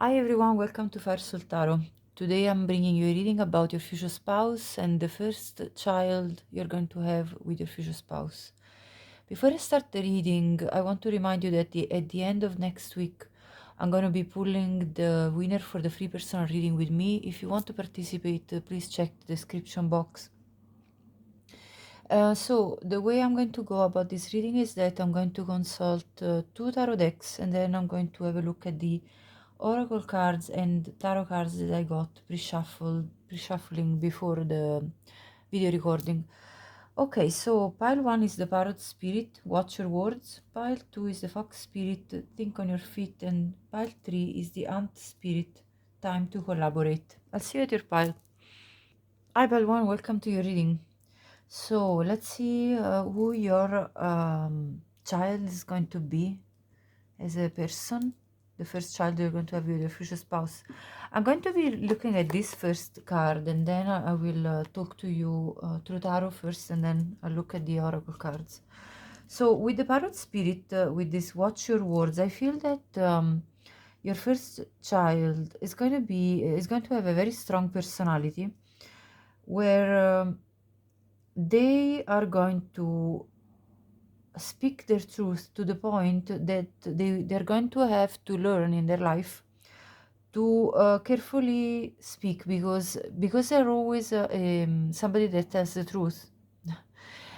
Hi everyone, welcome to Firesoultarot. Today I'm bringing you a reading about your future spouse and the first child you're going to have with your future spouse. Before I start the reading, I want to remind you that at the end of next week, I'm going to be pulling the winner for the free personal reading with me. If you want to participate, please check the description box. So the way I'm going to go about this reading is that I'm going to consult two tarot decks, and then I'm going to have a look at the oracle cards and tarot cards that I got pre-shuffling before the video recording. Okay, so pile 1 is the parrot spirit, watch your words. Pile 2 is the fox spirit, think on your feet. And pile 3 is the ant spirit, time to collaborate. I'll see you at your pile. Hi pile 1, welcome to your reading. So let's see who your child is going to be as a person, the first child you're going to have with your future spouse. I'm going to be looking at this first card, and then I will talk to you through tarot first, and then I'll look at the oracle cards. So with the parrot spirit, with this watch your words, I feel that your first child is going to have a very strong personality, where they are going to speak their truth to the point that they're going to have to learn in their life to carefully speak, because they're always somebody that tells the truth.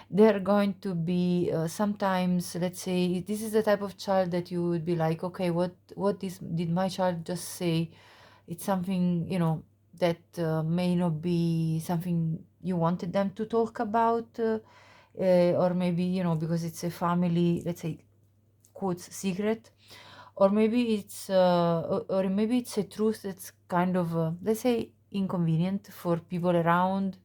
They're going to be sometimes, let's say, this is the type of child that you would be like, okay, did my child just say? It's something, that may not be something you wanted them to talk about, or maybe, because it's a family, let's say, quotes, secret, or maybe or maybe it's a truth that's kind of, let's say, inconvenient for people around,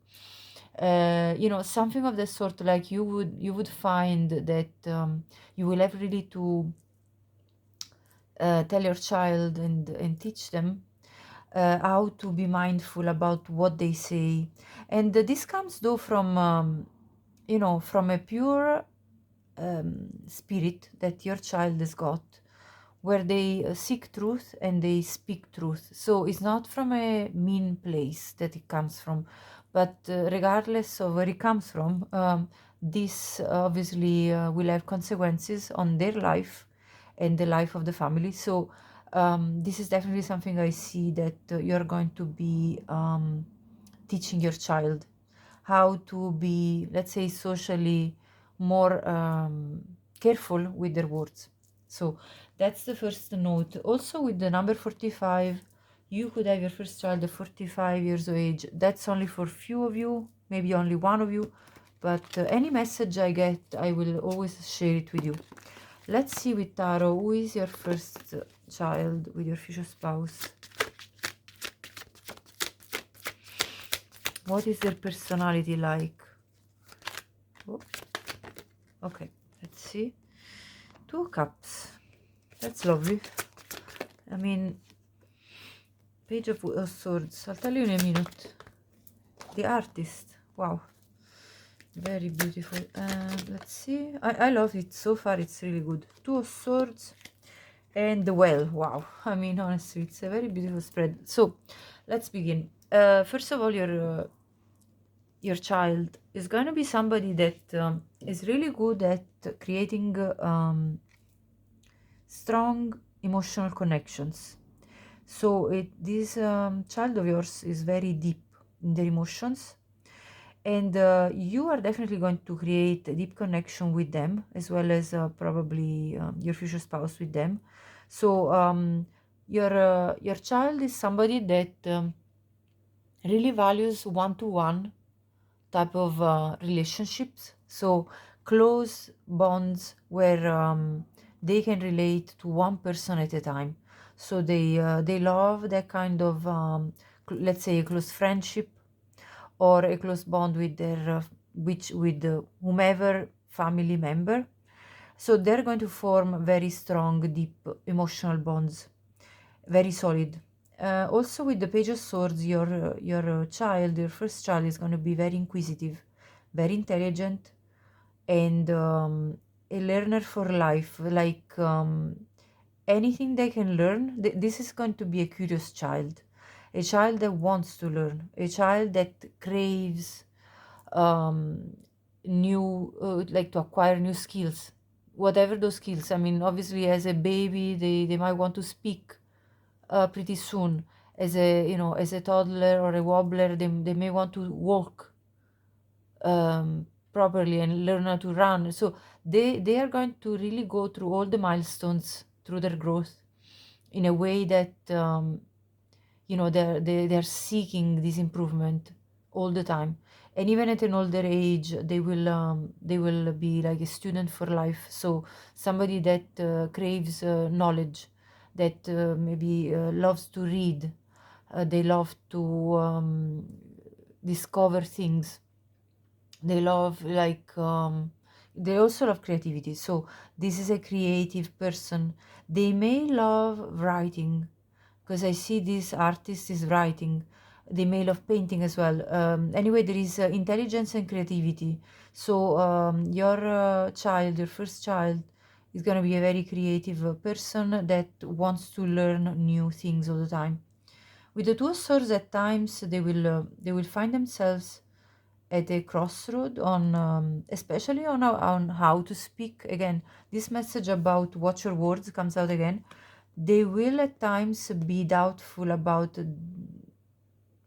something of the sort. Like you would find that you will have really to tell your child and teach them how to be mindful about what they say. And this comes though from a pure spirit that your child has got, where they seek truth and they speak truth. So it's not from a mean place that it comes from, but regardless of where it comes from, this obviously will have consequences on their life and the life of the family. So this is definitely something I see that you're going to be teaching your child how to be, let's say, socially more careful with their words. So that's the first note. Also, with the number 45, you could have your first child at 45 years of age. That's only for few of you, maybe only one of you, but any message I get, I will always share it with you. Let's see with tarot, who is your first child with your future spouse? What is their personality like? Oh, okay, let's see. 2 cups. That's lovely. I mean, page of swords. I'll tell you in a minute. The artist. Wow. Very beautiful. Let's see. I love it. So far, it's really good. 2 of swords. And the well. Wow. I mean, honestly, it's a very beautiful spread. So, let's begin. First of all, your child is going to be somebody that is really good at creating strong emotional connections. So this child of yours is very deep in their emotions, and you are definitely going to create a deep connection with them, as well as probably your future spouse with them. So your child is somebody that really values one-to-one type of relationships. So close bonds where they can relate to one person at a time. So they love that kind of let's say a close friendship or a close bond with their with whomever family member. So they're going to form very strong, deep emotional bonds, very solid. Also, with the Page of Swords, your child, your first child, is going to be very inquisitive, very intelligent, and a learner for life. Like anything they can learn, this is going to be a curious child, a child that wants to learn, a child that craves um, new, like to acquire new skills, whatever those skills. I mean, obviously, as a baby, they might want to speak pretty soon. As a, as a toddler or a wobbler, they may want to walk properly and learn how to run. So they are going to really go through all the milestones through their growth in a way that they're seeking this improvement all the time. And even at an older age, they will be like a student for life. So somebody that craves knowledge, that maybe loves to read, they love to discover things, they love like they also love creativity. So this is a creative person. They may love writing, because I see this artist is writing. They may love painting as well. Anyway, there is intelligence and creativity. So your first child, is going to be a very creative person that wants to learn new things all the time. With the Two of Swords, at times they will find themselves at a crossroad on especially on how to speak. Again, this message about watch your words comes out again. They will at times be doubtful about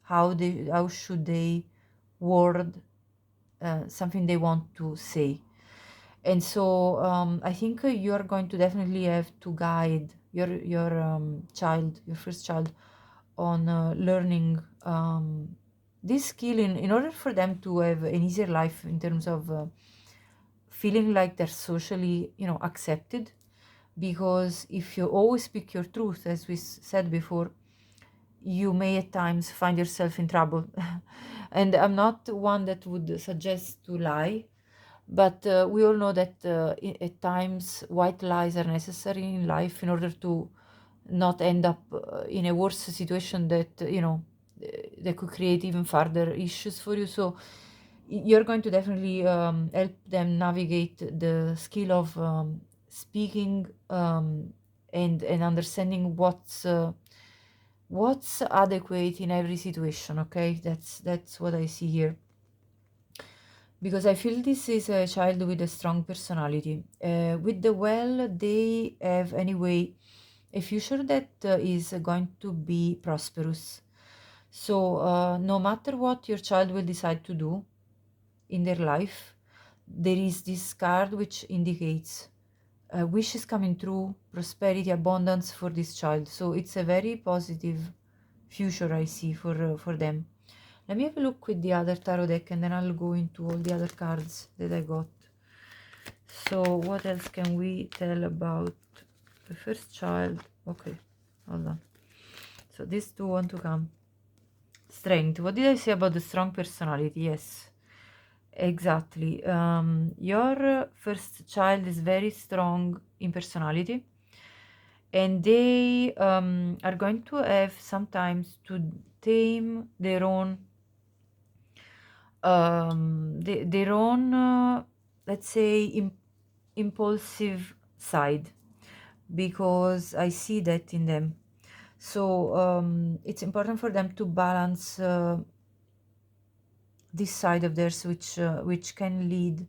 how should they word something they want to say. And so I think you are going to definitely have to guide your child, your first child, on learning this skill in order for them to have an easier life in terms of feeling like they're socially, accepted. Because if you always speak your truth, as we said before, you may at times find yourself in trouble. And I'm not one that would suggest to lie, but we all know that at times white lies are necessary in life in order to not end up in a worse situation that that could create even further issues for you. So you're going to definitely help them navigate the skill of speaking, and understanding what's adequate in every situation. Okay, that's what I see here, because I feel this is a child with a strong personality. With the well, they have anyway a future that is going to be prosperous. So no matter what your child will decide to do in their life, there is this card which indicates wishes coming true, prosperity, abundance for this child. So it's a very positive future I see for them. Let me have a look with the other tarot deck, and then I'll go into all the other cards that I got. So what else can we tell about the first child? Okay, hold on. So these two want to come. Strength. What did I say about the strong personality? Yes, exactly. Your first child is very strong in personality, and they are going to have sometimes to tame their own let's say impulsive side, because I see that in them. So it's important for them to balance this side of theirs, which can lead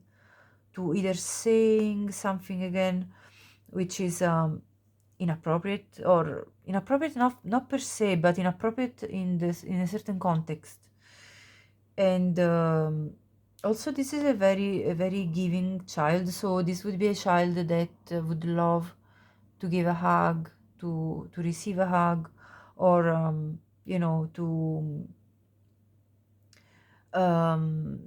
to either saying something again which is inappropriate, or inappropriate not per se, but inappropriate in a certain context. And also this is a very giving child. So this would be a child that would love to give a hug, to receive a hug, or to um,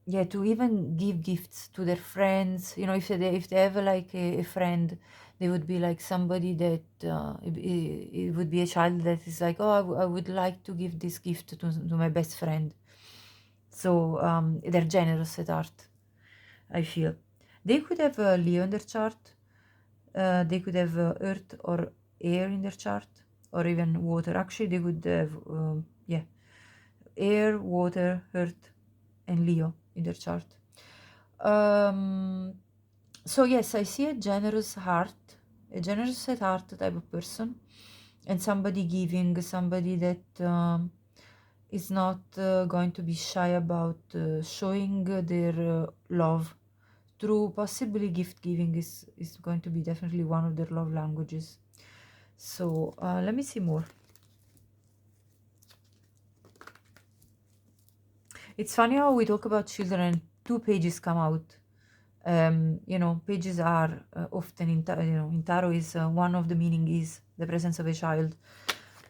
yeah, to even give gifts to their friends. If they have like a friend, they would be like somebody that it would be a child that is like, oh, I would like to give this gift to my best friend. So they're generous at heart, I feel. They could have Leo in their chart. They could have earth or air in their chart, or even water. Actually, they could have air, water, earth, and Leo in their chart. So yes, I see a generous heart, a generous at heart type of person, and somebody giving, somebody that is not going to be shy about showing their love through possibly gift giving is going to be definitely one of their love languages. So let me see more. It's funny how we talk about children and two pages come out. You know, pages are often in tarot is one of the meaning is the presence of a child.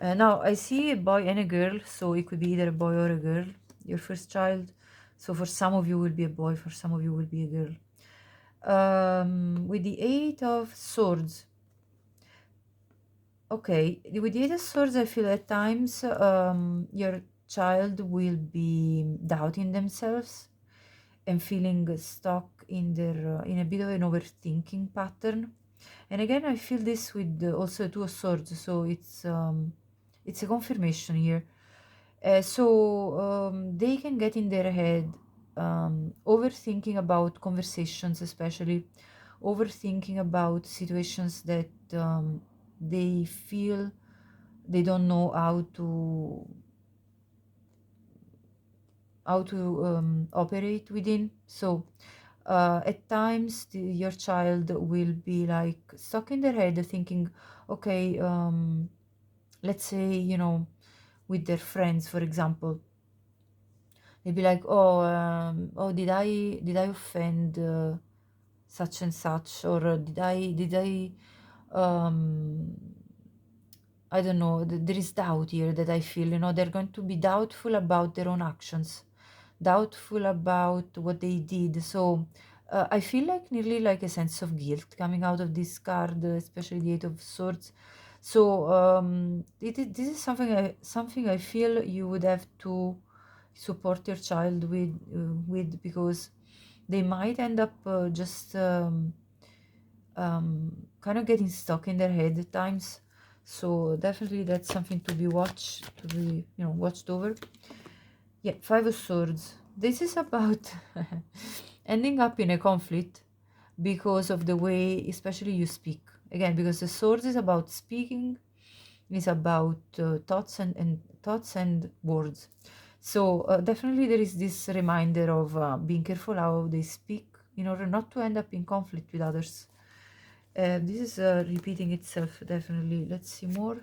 Now I see a boy and a girl, so it could be either a boy or a girl, your first child. So for some of you will be a boy, for some of you will be a girl. With the Eight of Swords. Okay, with the Eight of Swords, I feel at times your child will be doubting themselves and feeling stuck in their in a bit of an overthinking pattern. And again, I feel this with also Two of Swords, so it's a confirmation here. So they can get in their head, overthinking about conversations, especially overthinking about situations that they feel they don't know how to operate within. So at times your child will be like stuck in their head thinking, okay, let's say, you know, with their friends, for example, they'd be like, oh, oh, did I offend such and such, or um, I don't know, there is doubt here that I feel, you know, they're going to be doubtful about their own actions, doubtful about what they did. So I feel like nearly like a sense of guilt coming out of this card, especially the Eight of Swords. So this is something I feel you would have to support your child with, because they might end up just kind of getting stuck in their head at times. So definitely that's something to be watched over. Yeah, Five of Swords. This is about ending up in a conflict because of the way, especially you speak. Again, because the Swords is about speaking, is about thoughts and thoughts and words. So definitely there is this reminder of being careful how they speak in order not to end up in conflict with others. This is repeating itself, definitely. Let's see more.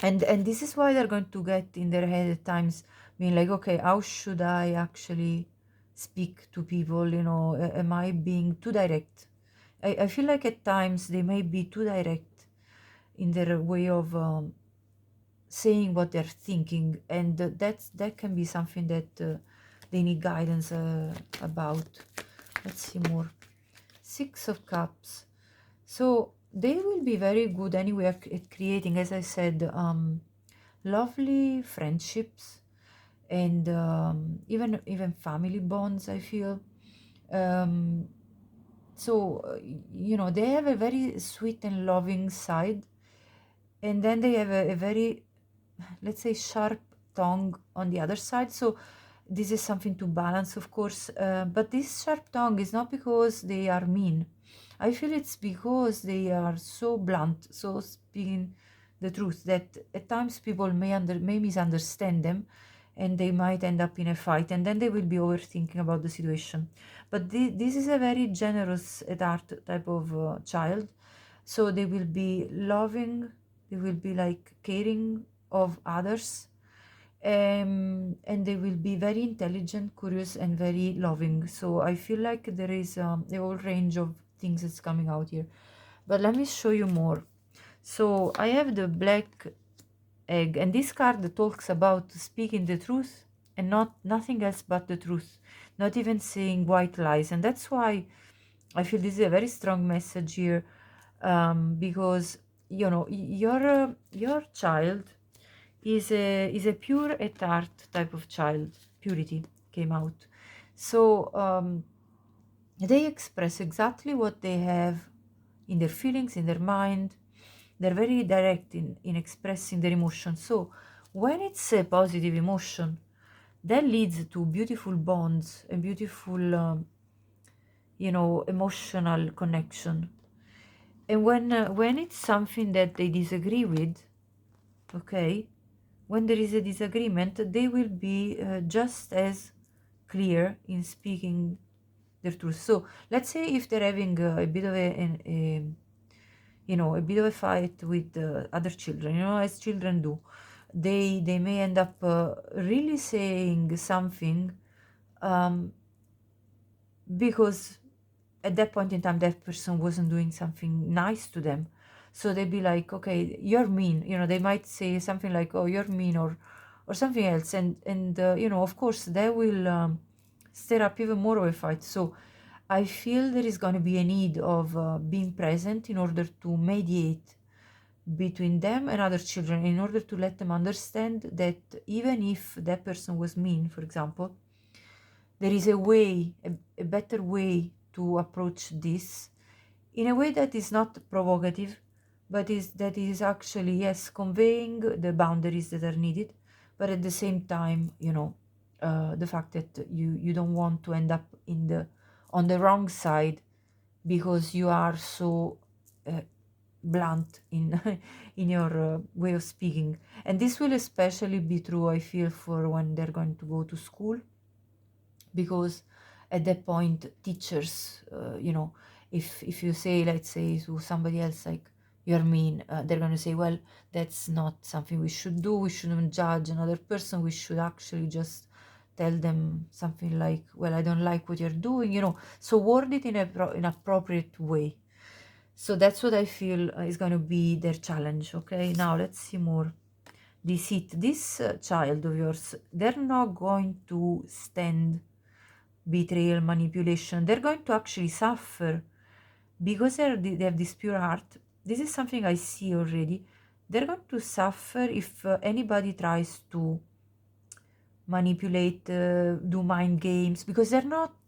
And this is why they're going to get in their head at times, being like, okay, how should I actually speak to people? You know, am I being too direct? I feel like at times they may be too direct in their way of saying what they're thinking, and that can be something that they need guidance about. Let's see more. Six of Cups. So they will be very good anyway at creating, as I said, lovely friendships and even family bonds, I feel. Um, so you know, they have a very sweet and loving side, and then they have a very, let's say, sharp tongue on the other side. So this is something to balance, of course, but this sharp tongue is not because they are mean. I feel it's because they are so blunt, so speaking the truth, that at times people may misunderstand them, and they might end up in a fight, and then they will be overthinking about the situation. But this is a very generous at heart type of child, so they will be loving, they will be like caring of others, and they will be very intelligent, curious, and very loving. So I feel like there is a whole range of things that's coming out here. But let me show you more. So I have the Black Egg, and this card talks about speaking the truth and nothing else but the truth, not even saying white lies. And that's why I feel this is a very strong message here, because you know your child is a pure at heart type of child. Purity came out. So they express exactly what they have in their feelings, in their mind. They're very direct in expressing their emotions. So when it's a positive emotion, that leads to beautiful bonds and beautiful, emotional connection. And when it's something that they disagree with, okay, when there is a disagreement, they will be just as clear in speaking their truth. So let's say if they're having a bit of a bit of a fight with other children, as children do, they may end up really saying something, um, because at that point in time that person wasn't doing something nice to them. So they'd be like, okay, you're mean, they might say something like, oh, you're mean, or something else, and of course that will stir up even more of a fight. So I feel there is going to be a need of being present in order to mediate between them and other children, in order to let them understand that even if that person was mean, for example, there is a way, a better way to approach this, in a way that is not provocative, but that is actually, yes, conveying the boundaries that are needed, but at the same time, the fact that you don't want to end up on the wrong side because you are so uh, blunt in in your way of speaking. And this will especially be true, I feel, for when they're going to go to school, because at that point teachers, if you say, let's say, to somebody else like, you're mean, they're going to say, well, that's not something we should do. We shouldn't judge another person. We should actually just tell them something like, well, I don't like what you're doing, so word it in an appropriate way. So that's what I feel is going to be their challenge. Okay, now let's see more. This child of yours, they're not going to stand betrayal, manipulation. They're going to actually suffer because they have this pure heart. This is something I see already. They're going to suffer if anybody tries to manipulate, do mind games, because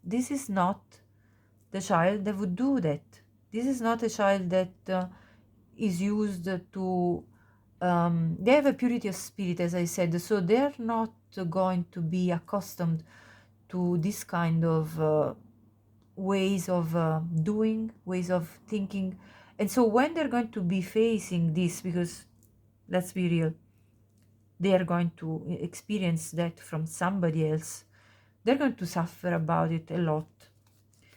this is not the child that would do that. This is not a child that is used to, they have a purity of spirit, as I said, so they're not going to be accustomed to this kind of ways of doing, ways of thinking. And so when they're going to be facing this, because let's be real, they are going to experience that from somebody else, they're going to suffer about it a lot.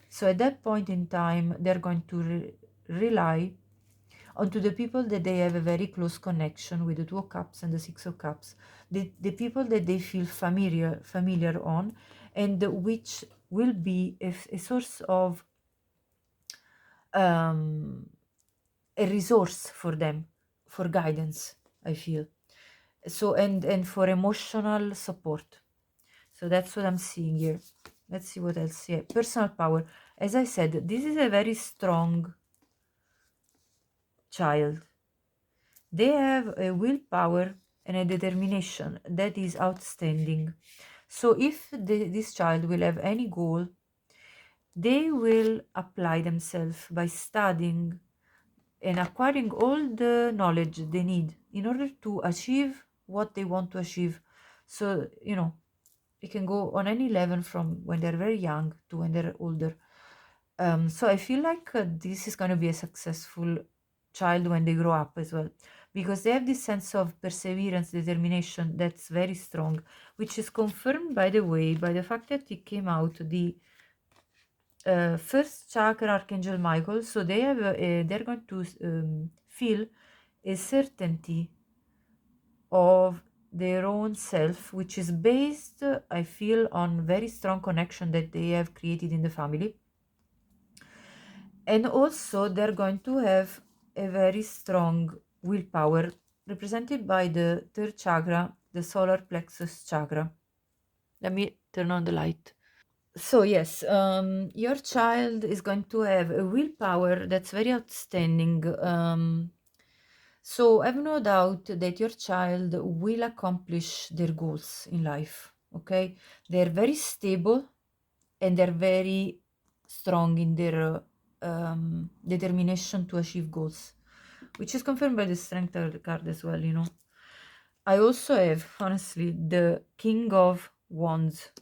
So at that point in time, they're going to rely onto the people that they have a very close connection with, the Two of Cups and the Six of Cups, the people that they feel familiar on, and which will be a source of a resource for them, for guidance, I feel. So and for emotional support. So that's what I'm seeing here. Let's see what else. Yeah, personal power. As I said, this is a very strong child. They have a willpower and a determination that is outstanding. So if this child will have any goal, they will apply themselves by studying and acquiring all the knowledge they need in order to achieve what they want to achieve. So, it can go on any level from when they're very young to when they're older. So I feel like this is going to be a successful child when they grow up as well, because they have this sense of perseverance, determination that's very strong, which is confirmed, by the way, by the fact that it came out the first chakra Archangel Michael. So they're going to feel a certainty of their own self, which is based, I feel, on very strong connection that they have created in the family. And also they're going to have a very strong willpower, represented by the third chakra, the solar plexus chakra. Let me turn on the light. So yes, your child is going to have a willpower that's very outstanding. So I have no doubt that your child will accomplish their goals in life. Okay, they're very stable and they're very strong in their determination to achieve goals, which is confirmed by the strength card as well. I also have, honestly, the King of Wands.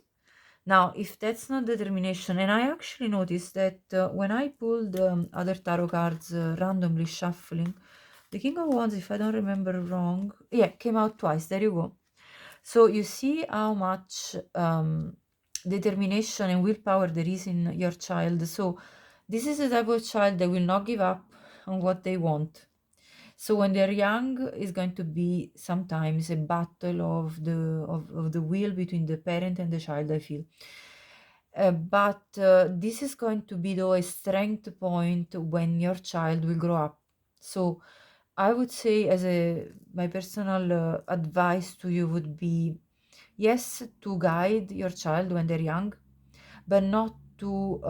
Now, if that's not determination, and I actually noticed that when I pulled other tarot cards randomly shuffling, the King of Wands, if I don't remember wrong, yeah, came out twice. There you go. So you see how much determination and willpower there is in your child. So this is the type of child that will not give up on what they want. So when they're young, it's going to be sometimes a battle of the will between the parent and the child, I feel. But this is going to be though a strength point when your child will grow up. So I would say, as a my personal advice to you would be, yes, to guide your child when they're young, but not to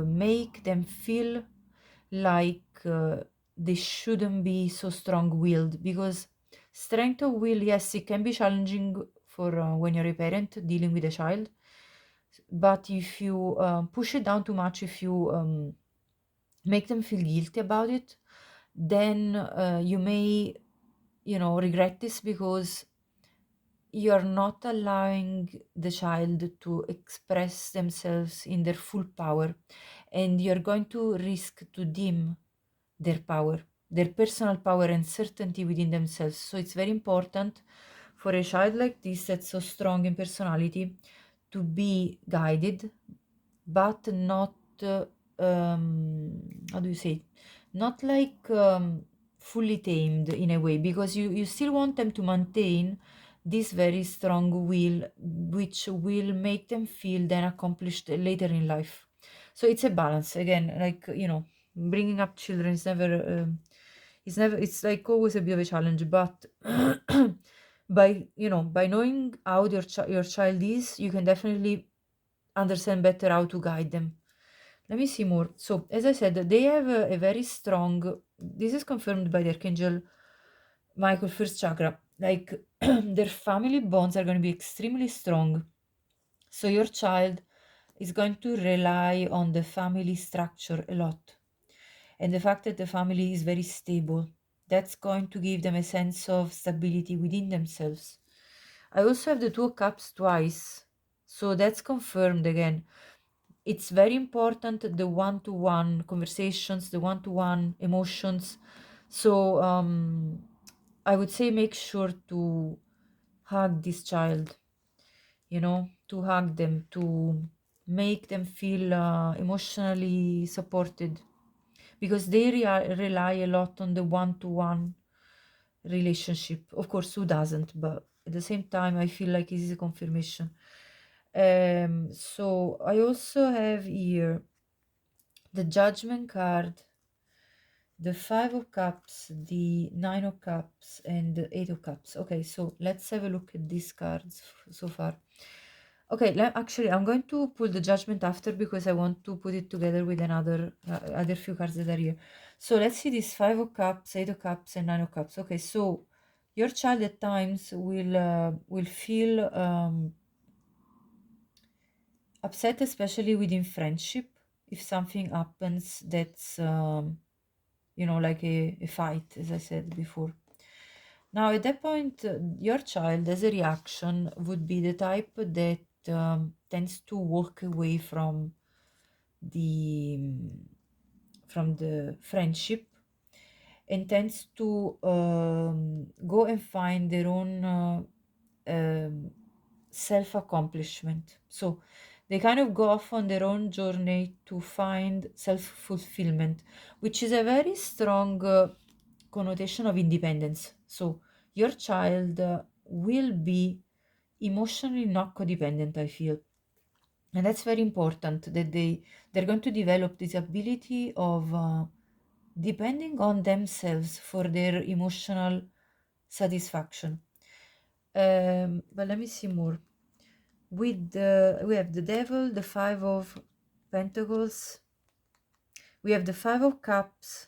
make them feel like they shouldn't be so strong-willed, because strength of will, yes, it can be challenging for when you're a parent dealing with a child, but if you push it down too much, if you make them feel guilty about it, then you may, regret this, because you're not allowing the child to express themselves in their full power, and you're going to risk to dim their power, their personal power and certainty within themselves. So it's very important for a child like this that's so strong in personality to be guided, but not how do you say it? Not like fully tamed in a way, because you still want them to maintain this very strong will, which will make them feel then accomplished later in life. So it's a balance again, like, bringing up children is never it's like always a bit of a challenge, but by knowing how your child is, you can definitely understand better how to guide them. Let me see more. So, as I said, they have a very strong, this is confirmed by the Archangel Michael, first chakra. Like, their family bonds are going to be extremely strong. So, your child is going to rely on the family structure a lot. And the fact that the family is very stable, that's going to give them a sense of stability within themselves. I also have the Two of Cups twice. So, that's confirmed again. It's very important, the one-to-one conversations, the one-to-one emotions. So I would say make sure to hug this child, to hug them, to make them feel emotionally supported, because they rely a lot on the one-to-one relationship. Of course, who doesn't? But at the same time, I feel like this is a confirmation. So I also have here the Judgment card, the Five of Cups, the Nine of Cups, and the Eight of Cups. Okay, so let's have a look at these cards so far. Okay, actually, I'm going to pull the Judgment after, because I want to put it together with another other few cards that are here. So let's see this Five of Cups, Eight of Cups, and Nine of Cups. Okay, so your child at times will feel upset, especially within friendship, if something happens that's like a fight, as I said before. Now, at that point, your child, as a reaction, would be the type that tends to walk away the from the friendship, and tends to go and find their own self accomplishment. So they kind of go off on their own journey to find self fulfillment, which is a very strong connotation of independence. So your child will be emotionally not codependent, I feel. And that's very important, that they're going to develop this ability of depending on themselves for their emotional satisfaction. But let me see more. We have the Devil, the Five of Pentacles, we have the Five of Cups,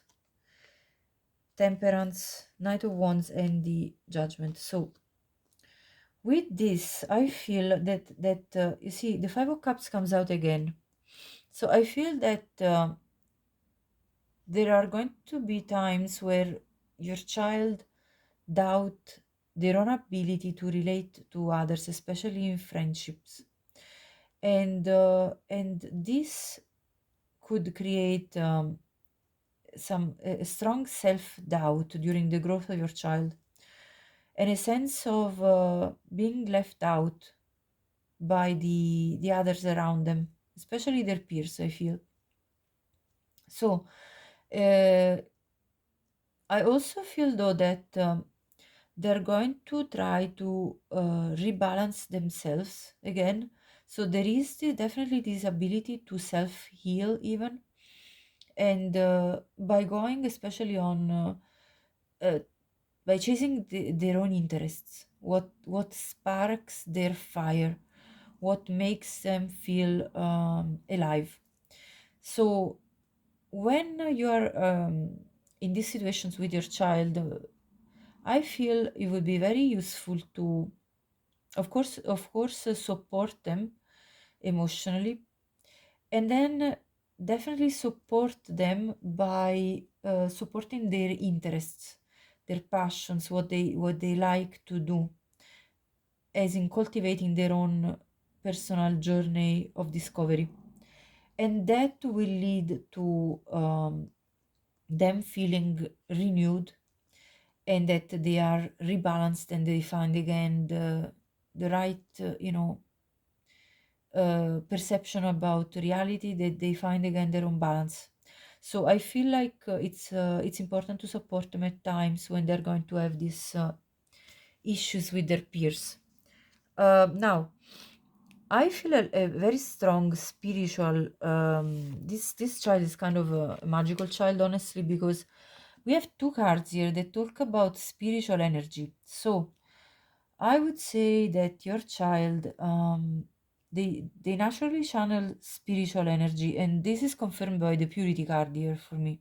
Temperance, Knight of Wands, and the Judgment. So with this, I feel that you see, the Five of Cups comes out again. So I feel that there are going to be times where your child doubt their own ability to relate to others, especially in friendships. And this could create some a strong self-doubt during the growth of your child, and a sense of being left out by the others around them, especially their peers, I feel. So uh, I also feel though that they're going to try to rebalance themselves again. So there is definitely this ability to self-heal even, and by going especially on uh, by chasing their own interests, what sparks their fire, what makes them feel alive. So when you are in these situations with your child, I feel it would be very useful to, of course, support them emotionally, and then definitely support them by supporting their interests, their passions, what they like to do, as in cultivating their own personal journey of discovery. And that will lead to them feeling renewed, and that they are rebalanced, and they find again the right perception about reality, that they find again their own balance. So I feel like it's important to support them at times when they're going to have these issues with their peers. Now, I feel a very strong spiritual. This child is kind of a magical child, honestly, because we have two cards here that talk about spiritual energy. So I would say that your child, they naturally channel spiritual energy, and this is confirmed by the purity card here for me.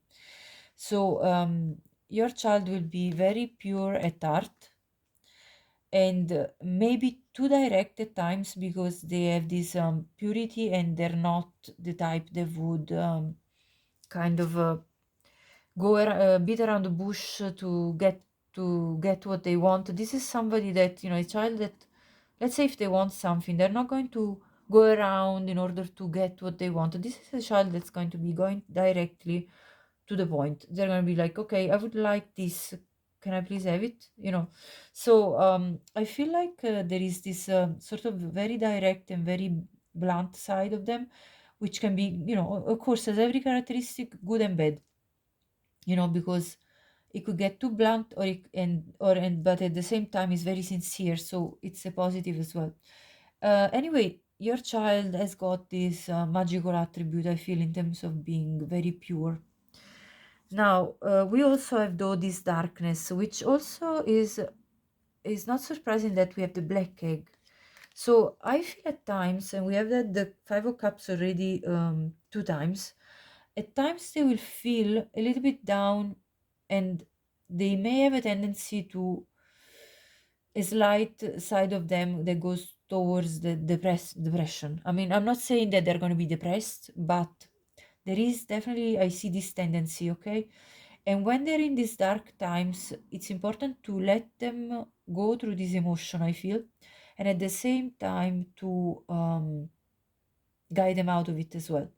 So your child will be very pure at heart, and maybe too direct at times, because they have this purity, and they're not the type that would kind of beat around the bush to get what they want. This is somebody that, a child that, let's say if they want something, they're not going to go around in order to get what they want. This is a child that's going to be going directly to the point. They're going to be like, okay, I would like this, can I please have it, so I feel like there is this sort of very direct and very blunt side of them, which can be, of course, as every characteristic, good and bad, because it could get too blunt, but at the same time is very sincere, so it's a positive as well. Anyway, your child has got this magical attribute, I feel, in terms of being very pure. Now, we also have though this darkness, which also is not surprising that we have the black egg. So I feel at times, and we have the Five of Cups already two times. At times they will feel a little bit down, and they may have a tendency to a slight side of them that goes towards the depression. I mean, I'm not saying that they're going to be depressed, but there is definitely, I see this tendency, okay? And when they're in these dark times, it's important to let them go through this emotion, I feel, and at the same time to guide them out of it as well,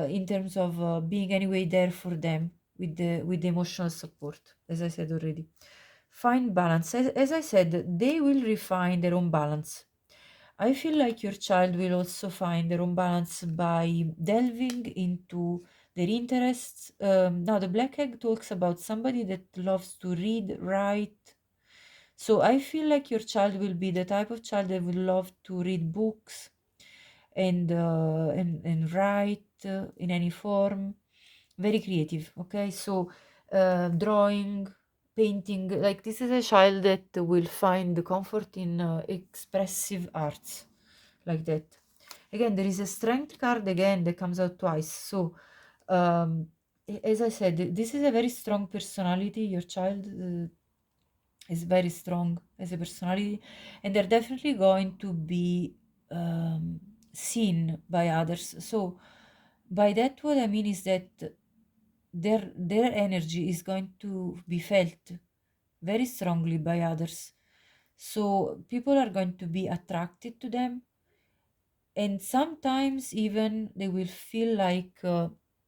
in terms of being anyway there for them with the emotional support, as I said already. Find balance. As I said, they will refine their own balance. I feel like your child will also find their own balance by delving into their interests. Now, the black egg talks about somebody that loves to read, write. So I feel like your child will be the type of child that will love to read books, and write in any form. Very creative. Okay, so drawing, painting. Like, this is a child that will find the comfort in expressive arts, like that. Again, there is a strength card again that comes out twice. So as I said, this is a very strong personality. Your child is very strong as a personality, and they're definitely going to be seen by others. So by that, what I mean is that their energy is going to be felt very strongly by others. So people are going to be attracted to them, and sometimes even they will feel like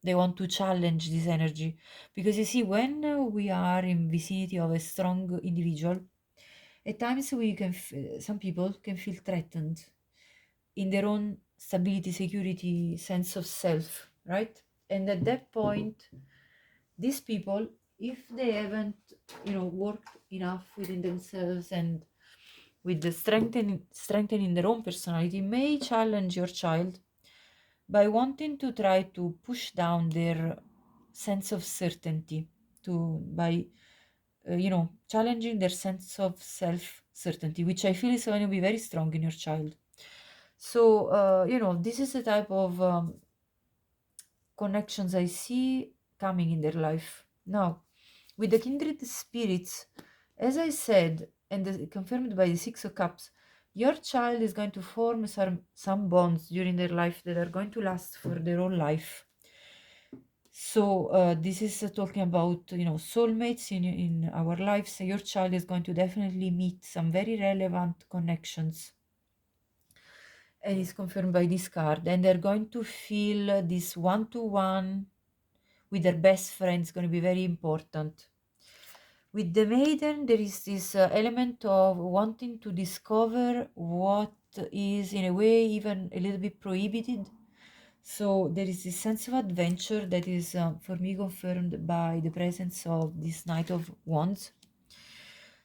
they want to challenge this energy, because you see, when we are in vicinity of a strong individual, at times some people can feel threatened in their own stability, security, sense of self, right? And at that point, these people, if they haven't, worked enough within themselves and with the strengthening their own personality, may challenge your child by wanting to try to push down their sense of certainty, to by challenging their sense of self certainty, which I feel is going to be very strong in your child. So this is the type of connections I see coming in their life. Now, with the kindred spirits, as I said, and confirmed by the Six of Cups, your child is going to form some bonds during their life that are going to last for their whole life. So this is talking about, soulmates in our lives. Your child is going to definitely meet some very relevant connections, and is confirmed by this card, and they're going to feel this one-to-one with their best friends, going to be very important. With the maiden, there is this element of wanting to discover what is in a way even a little bit prohibited. So there is this sense of adventure that is for me confirmed by the presence of this Knight of Wands.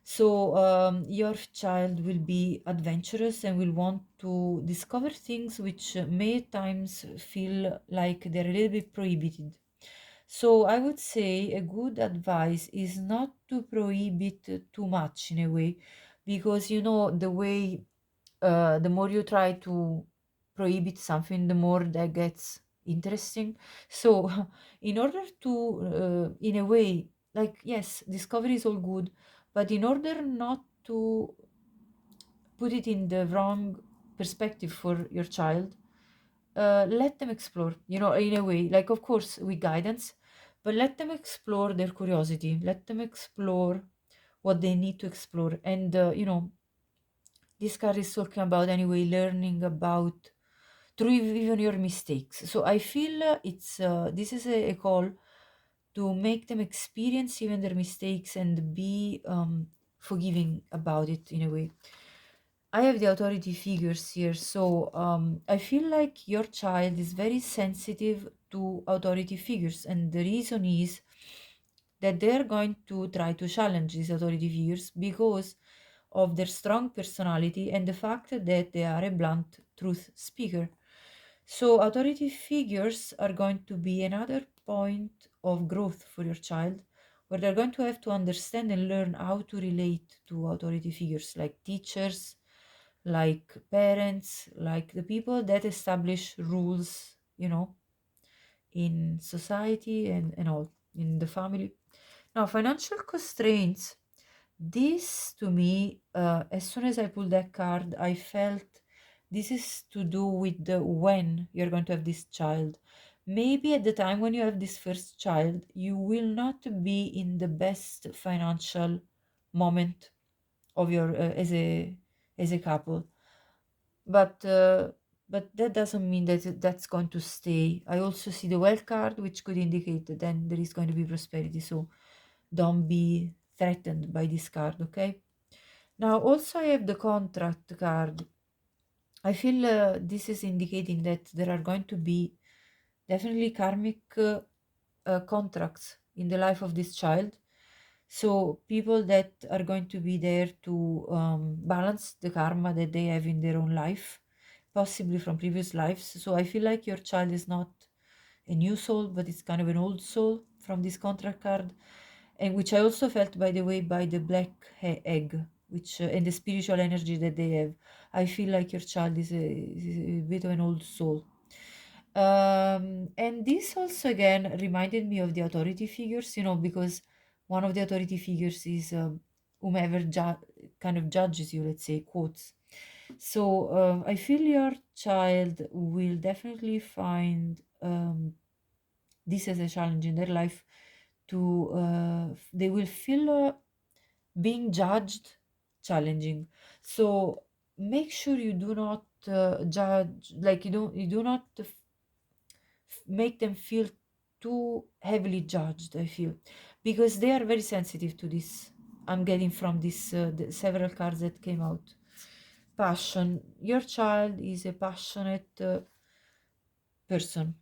So your child will be adventurous and will want to discover things which may at times feel like they're a little bit prohibited. So I would say a good advice is not to prohibit too much in a way, because the way the more you try to prohibit something, the more that gets interesting. So in order to in a way, like, yes, discovery is all good, but in order not to put it in the wrong perspective for your child, let them explore, in a way, like, of course, with guidance, but let them explore their curiosity, let them explore what they need to explore. And this card is talking about, anyway, learning about through even your mistakes. So I feel it's this is a call to make them experience even their mistakes and be forgiving about it in a way. I have the authority figures here, so I feel like your child is very sensitive to authority figures, and the reason is that they're going to try to challenge these authority figures because of their strong personality and the fact that they are a blunt truth speaker. So, authority figures are going to be another point of growth for your child, where they're going to have to understand and learn how to relate to authority figures like teachers, like parents, like the people that establish rules, in society and all, in the family. Now, financial constraints. This to me, as soon as I pulled that card, I felt this is to do with the when you're going to have this child. Maybe at the time when you have this first child, you will not be in the best financial moment of your as a couple, but that doesn't mean that that's going to stay. I also see the wealth card, which could indicate that then there is going to be prosperity. So don't be threatened by this card, okay? Now, also, I have the contract card. I feel this is indicating that there are going to be definitely karmic contracts in the life of this child. So, people that are going to be there to balance the karma that they have in their own life, possibly from previous lives. So, I feel like your child is not a new soul, but it's kind of an old soul from this contract card, and which I also felt, by the way, by the black egg, which and the spiritual energy that they have. I feel like your child is a bit of an old soul. And this also again reminded me of the authority figures, because one of the authority figures is whomever kind of judges you, let's say, quotes. So I feel your child will definitely find this as a challenge in their life. They will feel being judged, challenging. So make sure you do not judge, like you do not make them feel too heavily judged, I feel, because they are very sensitive to this. I'm getting from this the several cards that came out. Passion. Your child is a passionate person,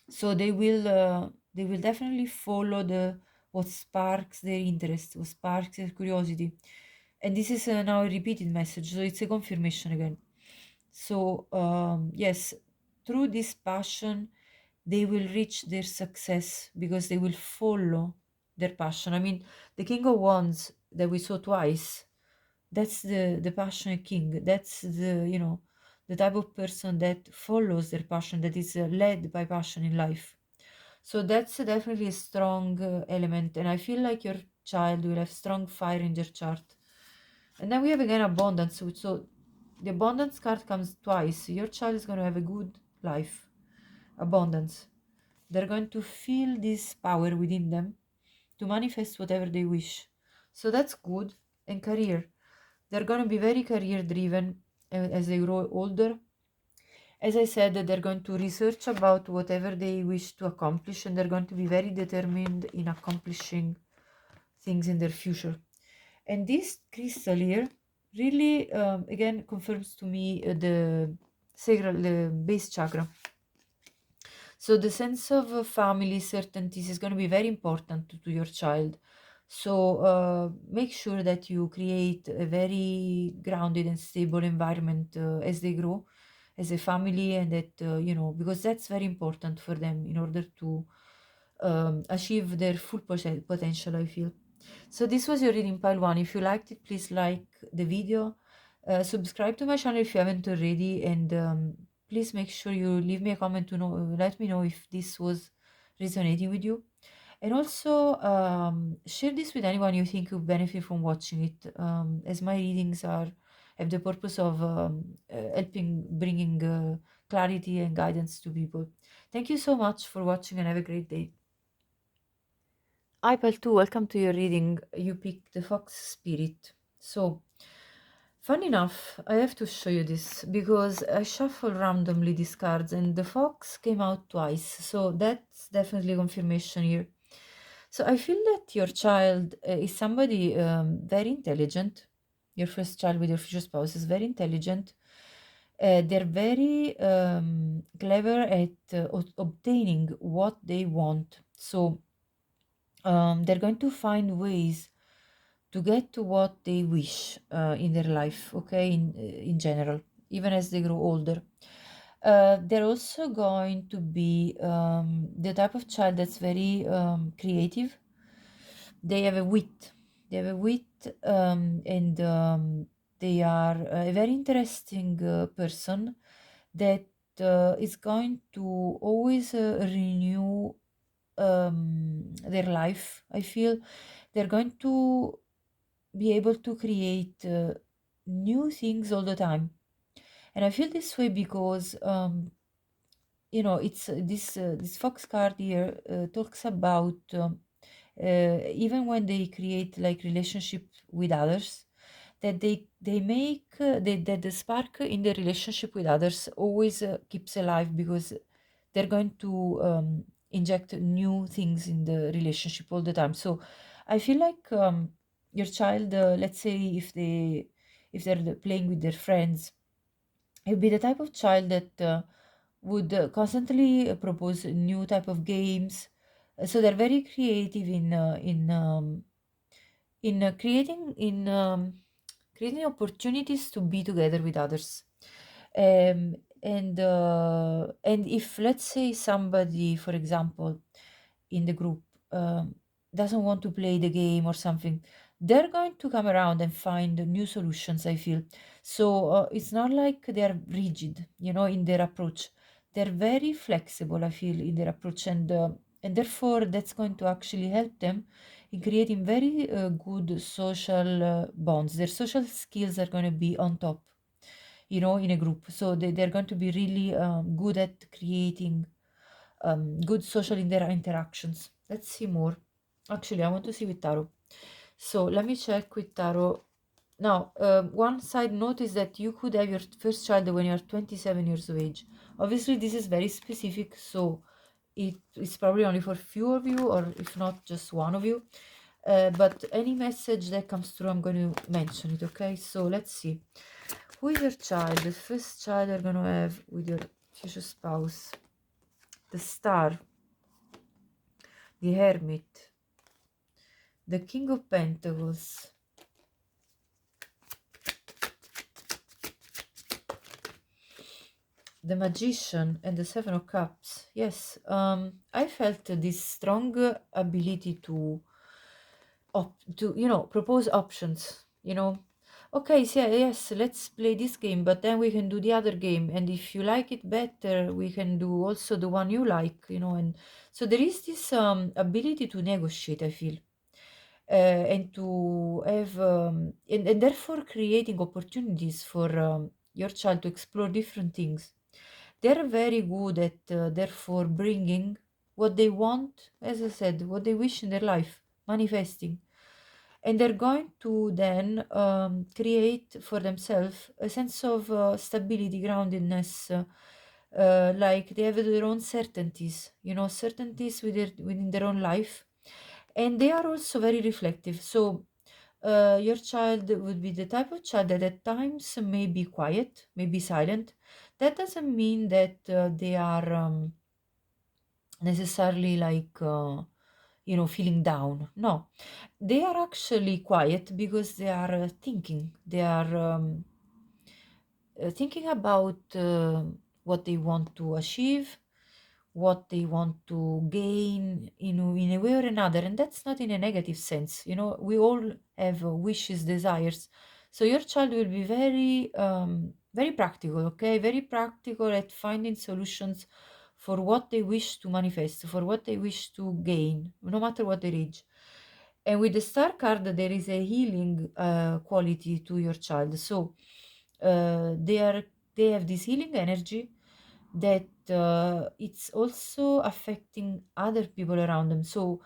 so they will definitely follow the what sparks their interest, what sparks their curiosity. And this is now a repeated message, so it's a confirmation again. So yes, through this passion they will reach their success because they will follow their passion. I mean, the King of Wands that we saw twice, that's the passionate king. That's the type of person that follows their passion, that is led by passion in life. So that's definitely a strong element, and I feel like your child will have strong fire in their chart. And then we have again abundance. So the abundance card comes twice. Your child is going to have a good life, abundance. They're going to feel this power within them to manifest whatever they wish. So that's good. And career, they're going to be very career driven as they grow older. As I said, they're going to research about whatever they wish to accomplish, and they're going to be very determined in accomplishing things in their future. And this crystal here really, again, confirms to me the base chakra. So the sense of family certainties is going to be very important to your child. So make sure that you create a very grounded and stable environment as they grow as a family, and that because that's very important for them in order to achieve their full potential, I feel. So this was your reading pile 1. If you liked it, please like the video, subscribe to my channel if you haven't already, and please make sure you leave me a comment to let me know if this was resonating with you. And also share this with anyone you think would benefit from watching it, as my readings have the purpose of helping bringing clarity and guidance to people. Thank you so much for watching, and have a great day. Ipal 2, welcome to your reading. You picked the Fox Spirit. So, fun enough, I have to show you this because I shuffled randomly these cards and the Fox came out twice. So, that's definitely confirmation here. So, I feel that your child is somebody very intelligent. Your first child with your future spouse is very intelligent. They're very clever at obtaining what they want. So, they're going to find ways to get to what they wish in their life, okay, in general, even as they grow older. They're also going to be the type of child that's very creative. They have a wit. They have a wit, and they are a very interesting person that is going to always renew their life. I feel they're going to be able to create new things all the time. And I feel this way because it's this fox card here talks about even when they create like relationship with others, that they make that the spark in the relationship with others always keeps alive, because they're going to inject new things in the relationship all the time. So I feel like your child, let's say if they're playing with their friends, it would be the type of child that would constantly propose new type of games. So they're very creative in creating opportunities to be together with others. And if, let's say, somebody, for example, in the group doesn't want to play the game or something, they're going to come around and find new solutions, I feel. So it's not like they're rigid, in their approach. They're very flexible, I feel, in their approach, and therefore that's going to actually help them in creating very good social bonds. Their social skills are going to be on top, in a group. So they're going to be really good at creating good social interactions. Let's see more. Actually, I want to see with tarot. So let me check with tarot. Now, one side note is that you could have your first child when you're 27 years of age. Obviously, this is very specific, so it's probably only for few of you, or if not, just one of you. But any message that comes through, I'm going to mention it, okay? So let's see. Who is your child? The first child you're going to have with your future spouse. The Star, the Hermit, the King of Pentacles, the Magician, and the Seven of Cups. Yes, I felt this strong ability to propose options, okay, so yes, let's play this game, but then we can do the other game, and if you like it better, we can do also the one you like, and so there is this ability to negotiate, I feel, and to have and therefore creating opportunities for your child to explore different things. They're very good at therefore bringing what they want, as I said, what they wish in their life, manifesting, and they're going to then create for themselves a sense of stability, groundedness, like they have their own certainties, certainties within their own life, and they are also very reflective. So your child would be the type of child that at times may be quiet, may be silent. That doesn't mean that they are necessarily like feeling down. No, they are actually quiet because they are thinking. They are thinking about what they want to achieve, what they want to gain in a way or another, and that's not in a negative sense. We all have wishes, desires. So your child will be very practical, okay, very practical at finding solutions for what they wish to manifest, for what they wish to gain, no matter what their age. And with the star card, there is a healing quality to your child. So they have this healing energy that it's also affecting other people around them. So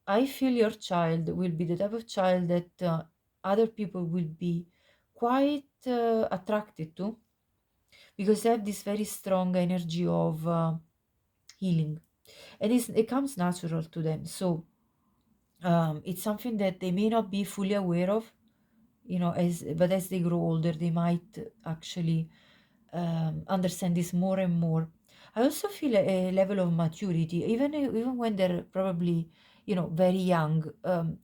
I feel your child will be the type of child that other people will be quite attracted to, because they have this very strong energy of healing, and it comes natural to them. So it's something that they may not be fully aware of, but as they grow older, they might actually understand this more and more. I also feel a level of maturity, even when they're probably, very young.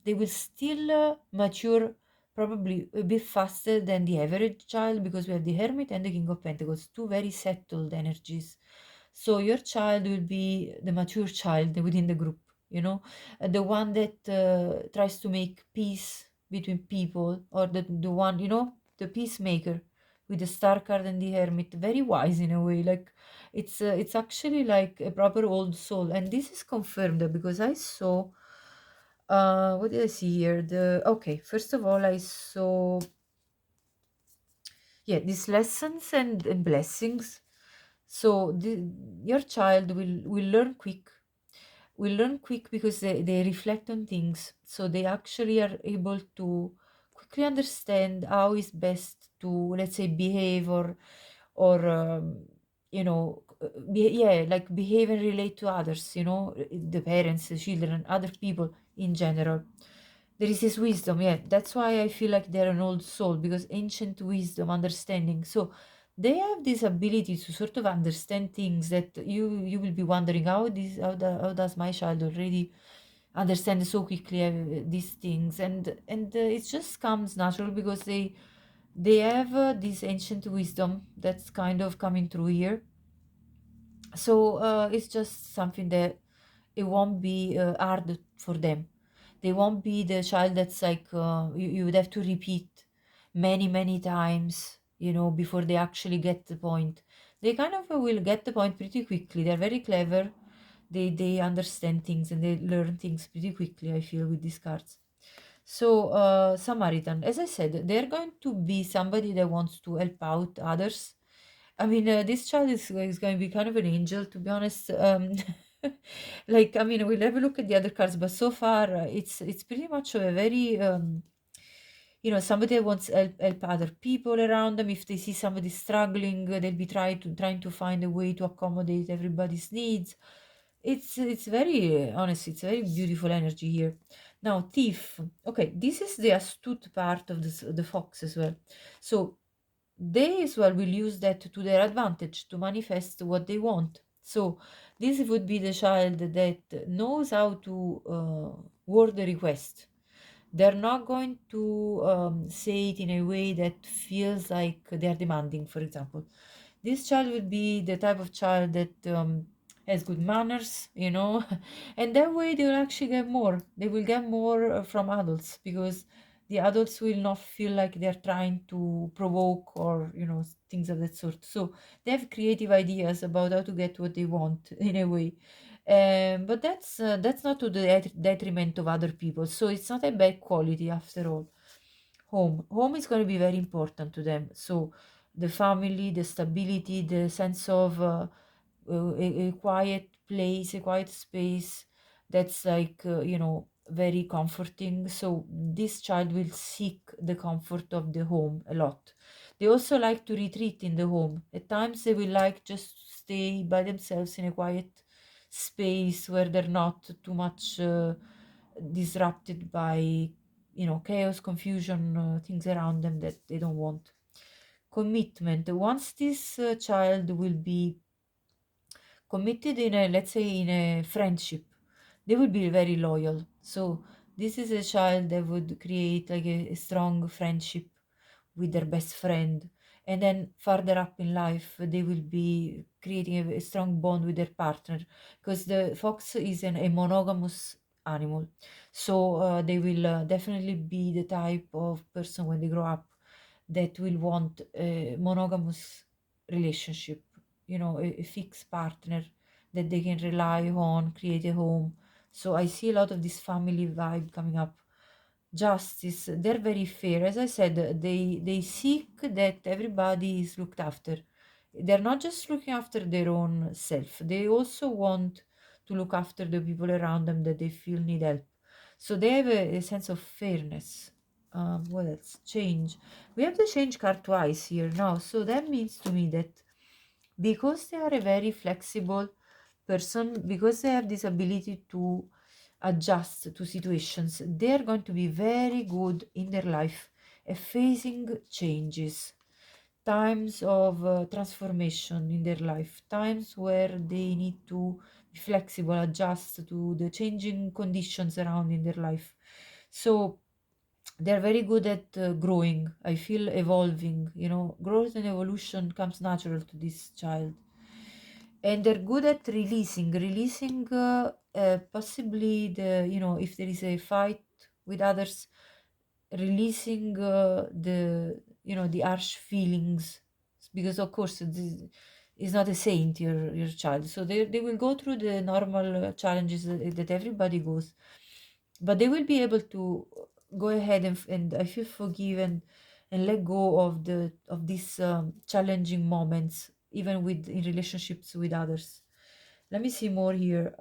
They will still mature probably a bit faster than the average child, because we have the Hermit and the King of Pentacles, two very settled energies. So your child will be the mature child within the group, the one that tries to make peace between people, or the one, the peacemaker with the star card and the hermit, very wise in a way. Like it's actually like a proper old soul, and this is confirmed because I saw what did I see here? The Okay, first of all, I saw, yeah, these lessons and blessings. So your child will learn quick, because they reflect on things, so they actually are able to quickly understand how is best to, let's say, behave, or yeah, like behave and relate to others, the parents, the children, other people in general. There is this wisdom, yeah, that's why I feel like they're an old soul, because ancient wisdom, understanding. So they have this ability to sort of understand things that you will be wondering, how does my child already understand so quickly these things, and it just comes natural because they have this ancient wisdom that's kind of coming through here. So it's just something that it won't be hard for them. They won't be the child that's like you would have to repeat many times, before they actually get the point. They kind of will get the point pretty quickly. They're very clever. They understand things and they learn things pretty quickly, I feel, with these cards. So Samaritan, as I said, they're going to be somebody that wants to help out others. I mean, this child is going to be kind of an angel, to be honest. Like, I mean, we'll have a look at the other cards, but so far it's pretty much of a very somebody that wants help other people around them. If they see somebody struggling, they'll be trying to find a way to accommodate everybody's needs. It's very honestly, it's very beautiful energy here. Now, thief. Okay, this is the astute part of the fox as well. So they as well will use that to their advantage to manifest what they want. So this would be the child that knows how to word the request. They're not going to say it in a way that feels like they're demanding, for example. This child will be the type of child that has good manners, and that way they will actually get more. They will get more from adults because the adults will not feel like they're trying to provoke or, things of that sort. So they have creative ideas about how to get what they want in a way. But that's not to the detriment of other people. So it's not a bad quality after all. Home is going to be very important to them. So the family, the stability, the sense of a quiet place, a quiet space that's like very comforting. So this child will seek the comfort of the home a lot. They also like to retreat in the home. At times they will like just to stay by themselves in a quiet space where they're not too much disrupted by chaos, confusion, things around them that they don't want. Commitment. Once this child will be committed in a, let's say, in a friendship, they will be very loyal. So this is a child that would create like a strong friendship with their best friend, and then further up in life they will be creating a strong bond with their partner, because the fox is a monogamous animal. So they will definitely be the type of person when they grow up that will want a monogamous relationship, a fixed partner that they can rely on, create a home. So I see a lot of this family vibe coming up. Justice, they're very fair. As I said, they seek that everybody is looked after. They're not just looking after their own self, they also want to look after the people around them that they feel need help. So they have a sense of fairness. What else? Change. We have the change card twice here now. So that means to me that because they are a very flexible person, because they have this ability to adjust to situations, they are going to be very good in their life at facing changes, times of transformation in their life, times where they need to be flexible, adjust to the changing conditions around in their life. So they're very good at growing. I feel evolving, growth and evolution comes natural to this child. And they're good at releasing possibly if there is a fight with others, releasing the harsh feelings, because of course this is not a saint, your child. So they will go through the normal challenges that everybody goes, but they will be able to go ahead and I feel forgive and let go of these challenging moments, even with in relationships with others. Let me see more here.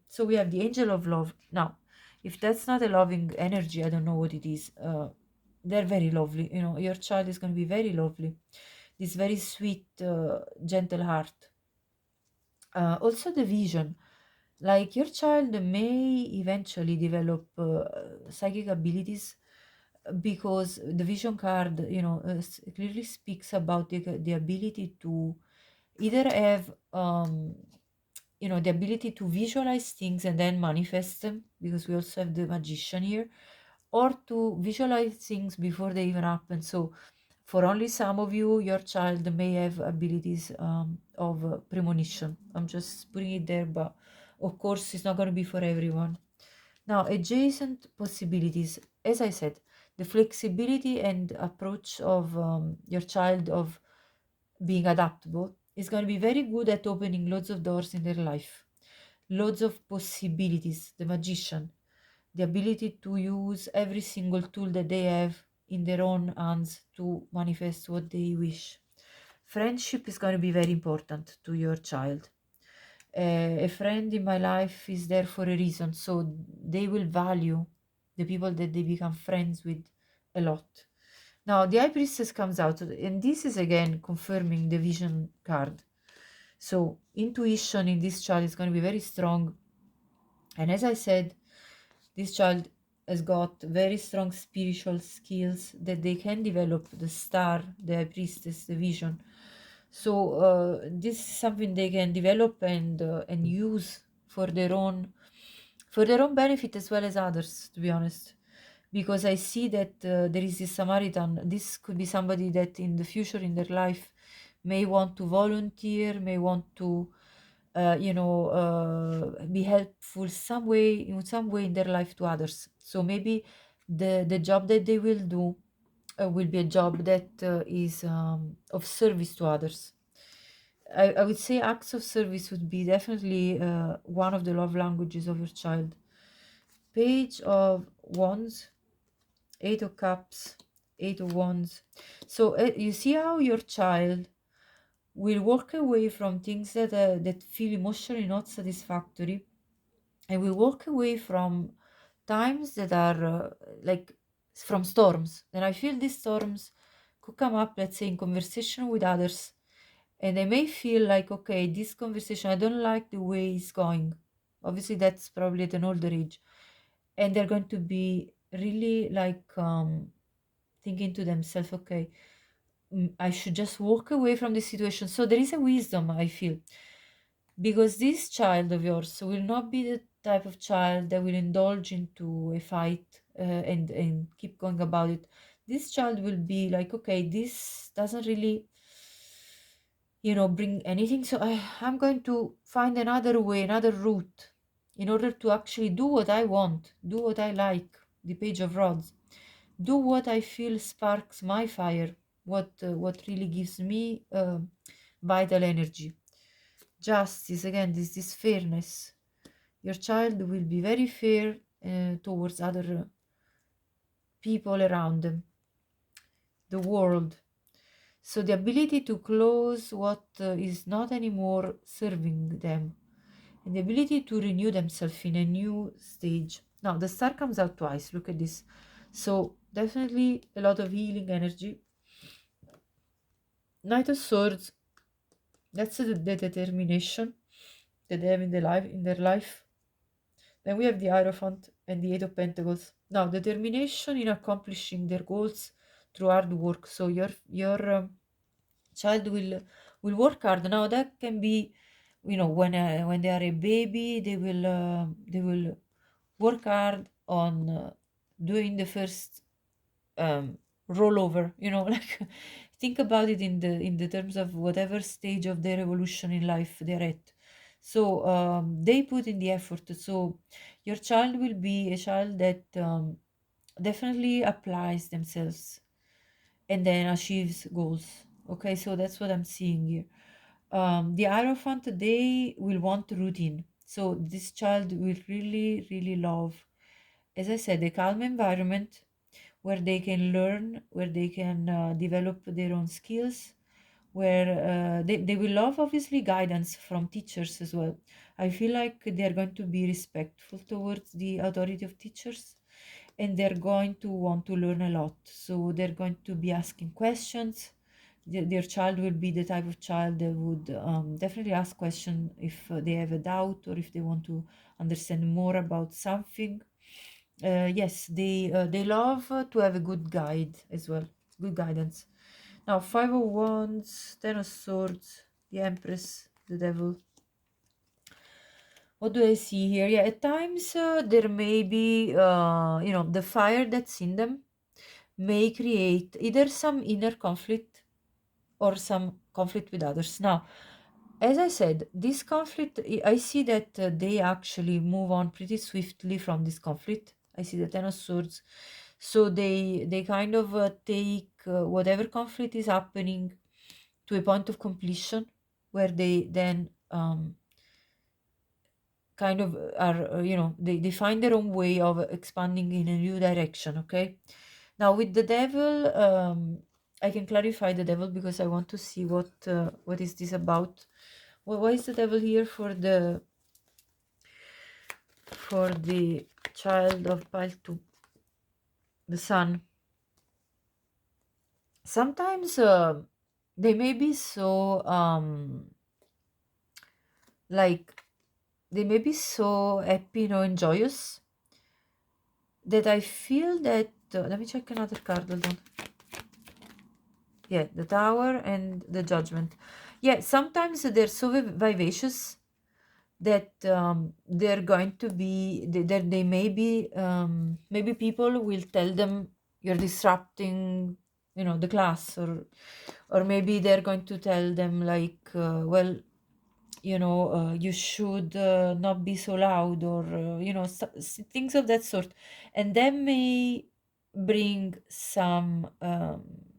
So we have the angel of love. Now, if that's not a loving energy, I don't know what it is. They're very lovely. Your child is going to be very lovely. This very sweet, gentle heart. Also, the vision. Like your child may eventually develop psychic abilities, because the vision card, clearly speaks about the ability to either have the ability to visualize things and then manifest them, because we also have the magician here, or to visualize things before they even happen. So for only some of you, your child may have abilities of premonition. I'm just putting it there, but of course it's not going to be for everyone. Now, adjacent possibilities. As I said, the flexibility and approach of your child of being adaptable is going to be very good at opening loads of doors in their life, loads of possibilities. The magician, the ability to use every single tool that they have in their own hands to manifest what they wish. Friendship is going to be very important to your child. A friend in my life is there for a reason, so they will value the people that they become friends with a lot. Now, the High Priestess comes out, and this is again confirming the vision card. So, intuition in this child is going to be very strong. And as I said, this child has got very strong spiritual skills that they can develop, the star, the High Priestess, the vision. So this is something they can develop and use for their own benefit as well as others, to be honest. Because I see that there is this Samaritan. This could be somebody that in the future in their life may want to volunteer, may want to be helpful in some way in their life to others. So maybe the job that they will do will be a job that is of service to others. I would say acts of service would be definitely one of the love languages of your child. Page of Wands, Eight of Cups, Eight of Wands. So you see how your child will walk away from things that feel emotionally not satisfactory, and we walk away from times that are like from storms. And I feel these storms could come up, let's say, in conversation with others, and they may feel like, okay, this conversation, I don't like the way it's going. Obviously, that's probably at an older age, and they're going to be really like thinking to themselves, okay, I should just walk away from this situation. So there is a wisdom, I feel, because this child of yours will not be the type of child that will indulge into a fight and keep going about it. This child will be like, okay, this doesn't really, bring anything, so I'm going to find another way, another route, in order to actually do what I want, do what I like. The Page of Rods. Do what I feel sparks my fire, what really gives me vital energy. Justice, again, this fairness. Your child will be very fair towards other people around them, the world. So the ability to close what is not anymore serving them, and the ability to renew themselves in a new stage. Now the star comes out twice. Look at this. So definitely a lot of healing energy. Knight of Swords. That's the determination that they have in their life. Then we have the Hierophant and the Eight of Pentacles. Now, determination in accomplishing their goals through hard work. So your child will work hard. Now, that can be, when they are a baby, they will work hard on doing the first rollover. Like think about it in the terms of whatever stage of their evolution in life they're at. So they put in the effort. So your child will be a child that definitely applies themselves and then achieves goals. Okay, so that's what I'm seeing here. The Hierophant, they will want routine. So this child will really, really love, as I said, a calm environment where they can learn, where they can develop their own skills, where they will love, obviously, guidance from teachers as well. I feel like they're going to be respectful towards the authority of teachers, and they're going to want to learn a lot. So they're going to be asking questions. Their child will be the type of child that would definitely ask questions if they have a doubt or if they want to understand more about something. Yes, they love to have a good guide as well, good guidance. Now, Five of Wands, Ten of Swords, the Empress, the Devil. What do I see here? Yeah, at times there may be, the fire that's in them may create either some inner conflict or some conflict with others. Now, as I said, this conflict, I see that they actually move on pretty swiftly from this conflict. I see the Ten of Swords. So they kind of take whatever conflict is happening to a point of completion where they then kind of are, they find their own way of expanding in a new direction. Okay. Now with the Devil, I can clarify the Devil because I want to see what is this about. Why is the devil here for the child of pile 2, the sun? Sometimes they may be so like they may be so happy, and joyous, that I feel that let me check another card. Hold on. Yeah, the Tower and the Judgment. Yeah, sometimes they're so vivacious that they're going to be that they may be maybe people will tell them you're disrupting, the class, or maybe they're going to tell them like, well, you should not be so loud, or things of that sort, and that may bring some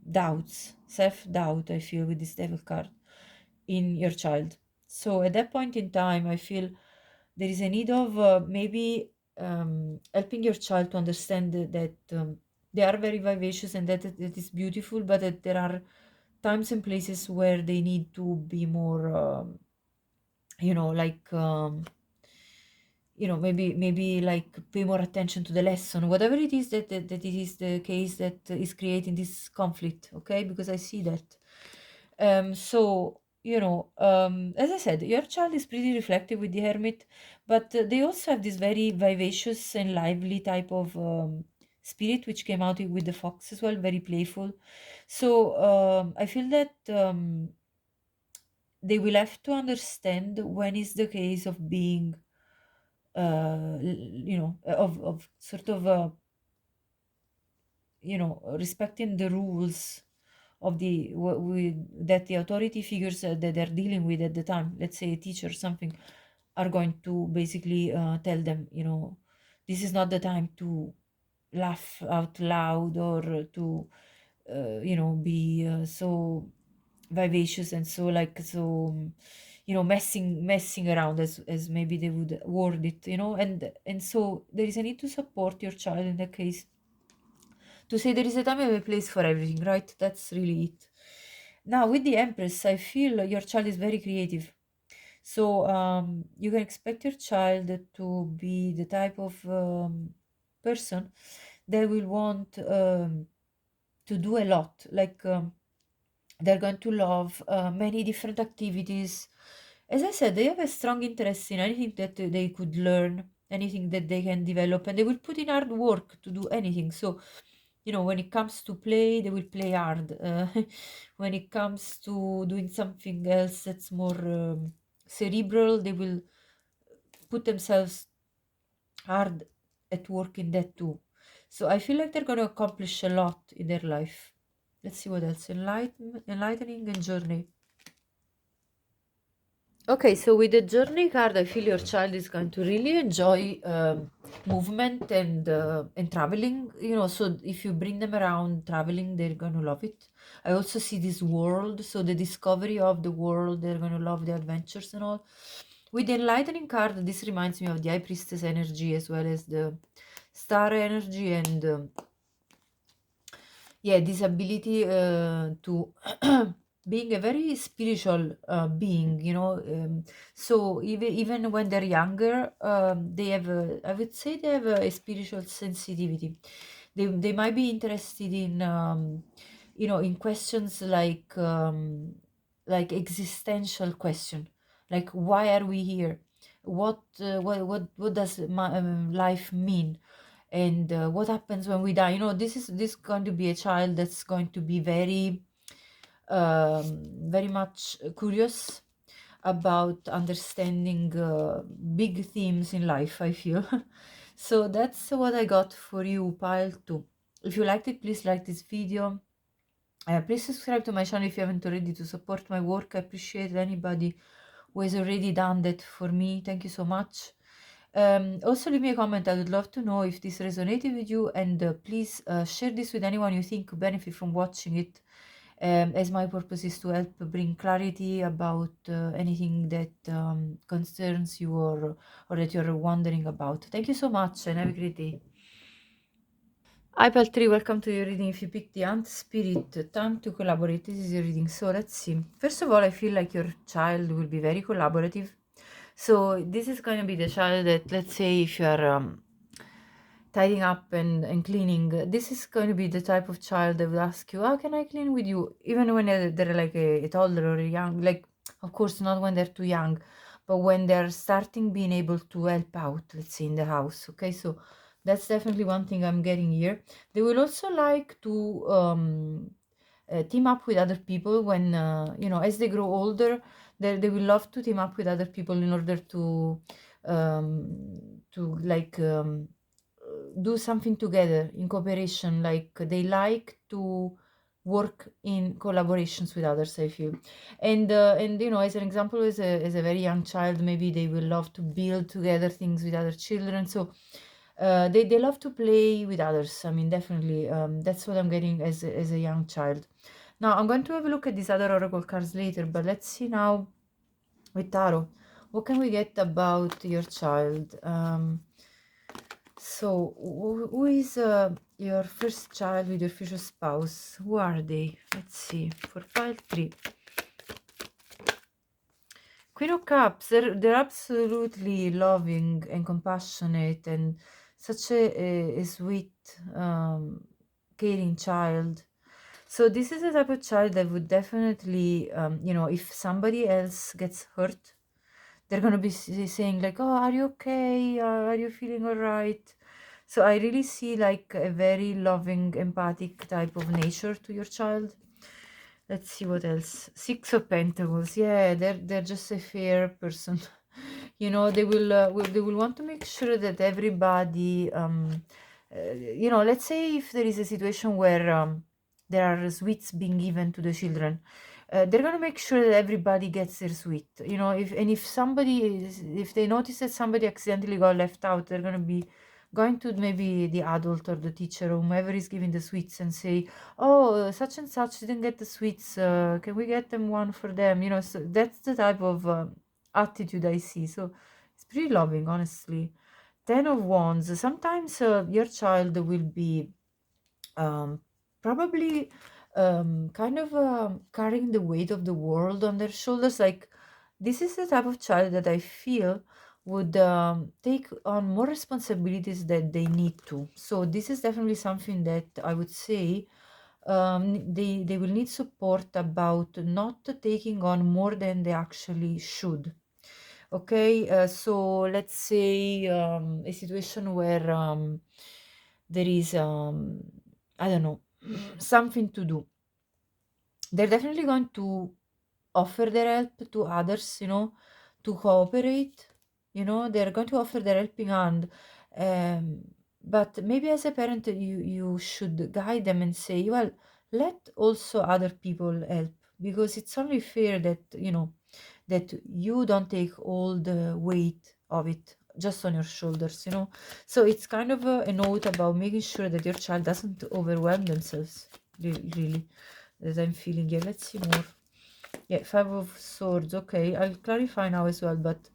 doubts, self-doubt, I feel, with this devil card in your child. So at that point in time, I feel there is a need of maybe helping your child to understand that they are very vivacious, and that it is beautiful, but that there are times and places where they need to be more like maybe like pay more attention to the lesson, whatever it is that it is the case that is creating this conflict. Okay, because I see that. So as I said, your child is pretty reflective with the Hermit, but they also have this very vivacious and lively type of spirit, which came out with the Fox as well, very playful. So I feel that they will have to understand when is the case of being of sort of respecting the rules of that the authority figures that they're dealing with at the time, let's say a teacher or something, are going to basically tell them, this is not the time to laugh out loud, or to be so vivacious, and so like so messing around, as maybe they would word it, and so there is a need to support your child in that case, to say there is a time and a place for everything, right? That's really it. Now with the Empress, I feel your child is very creative. So you can expect your child to be the type of person that will want to do a lot. Like they're going to love many different activities. As I said, they have a strong interest in anything that they could learn, anything that they can develop, and they will put in hard work to do anything. So, when it comes to play, they will play hard. When it comes to doing something else that's more cerebral, they will put themselves hard at work in that too. So I feel like they're going to accomplish a lot in their life. Let's see what else. Enlightening and journey. Okay, so with the journey card, I feel your child is going to really enjoy movement and traveling. So if you bring them around traveling, they're going to love it. I also see this world, so the discovery of the world, they're going to love the adventures and all. With the enlightening card, this reminds me of the High Priestess energy, as well as the star energy, and yeah, this ability to being a very spiritual being, so even when they're younger, they have I would say they have a spiritual sensitivity. They might be interested in in questions like existential question, like why are we here, what does life mean, and what happens when we die. This is going to be a child that's going to be very much curious about understanding big themes in life, I feel. So that's what I got for you, pile 2. If you liked it, please like this video. Please subscribe to my channel if you haven't already, to support my work. I appreciate anybody who has already done that for me. Thank you so much. Also, leave me a comment. I would love to know if this resonated with you, and please share this with anyone you think could benefit from watching it, as my purpose is to help bring clarity about anything that concerns you, or that you're wondering about. Thank you so much, and have a great day. Hi Paltri, welcome to your reading. If you pick the Ant Spirit, time to collaborate. This is your reading. So let's see. First of all, I feel like your child will be very collaborative. So this is going to be the child that, let's say, if you are tidying up and cleaning, this is going to be the type of child that will ask you, "How can I clean with you?" Even when they're like a toddler or a young, like, of course, not when they're too young, but when they're starting being able to help out, let's say, in the house. Okay, so that's definitely one thing I'm getting here. They will also like to team up with other people when, as they grow older, they will love to team up with other people in order to like do something together in cooperation. Like they like to work in collaborations with others, I feel. And as an example, as a very young child, maybe they will love to build together things with other children. So they love to play with others. I mean, definitely, that's what I'm getting as a young child. Now I'm going to have a look at these other oracle cards later, but let's see now with tarot. What can we get about your child? So, who is your first child with your future spouse? Who are they? Let's see. For pile 3. Queen of Cups, they're absolutely loving and compassionate and such a sweet, caring child. So this is the type of child that would definitely, if somebody else gets hurt, they're gonna be saying like, "Oh, are you okay? Are you feeling all right?" So I really see like a very loving, empathic type of nature to your child. Let's see what else. Six of Pentacles. Yeah, they're just a fair person. They will want to make sure that everybody, let's say if there is a situation where there are sweets being given to the children, they're gonna make sure that everybody gets their sweet. If they notice that somebody accidentally got left out, they're gonna be going to maybe the adult or the teacher or whomever is giving the sweets and say, "Oh, such and such didn't get the sweets. Can we get them one for them?" So that's the type of attitude I see. So it's pretty loving, honestly. Ten of Wands. Sometimes your child will be um, probably kind of carrying the weight of the world on their shoulders. Like, this is the type of child that I feel would take on more responsibilities that they need to. So this is definitely something that I would say they will need support about not taking on more than they actually should. Okay, so let's say a situation where there is I don't know, something to do. They're definitely going to offer their help to others, to cooperate. They're going to offer their helping hand. Um, but maybe as a parent, you should guide them and say, well, let also other people help, because it's only fair that, that you don't take all the weight of it just on your shoulders. So it's kind of a note about making sure that your child doesn't overwhelm themselves, really, that I'm feeling here. Let's see more. Yeah, Five of Swords. Okay, I'll clarify now as well, but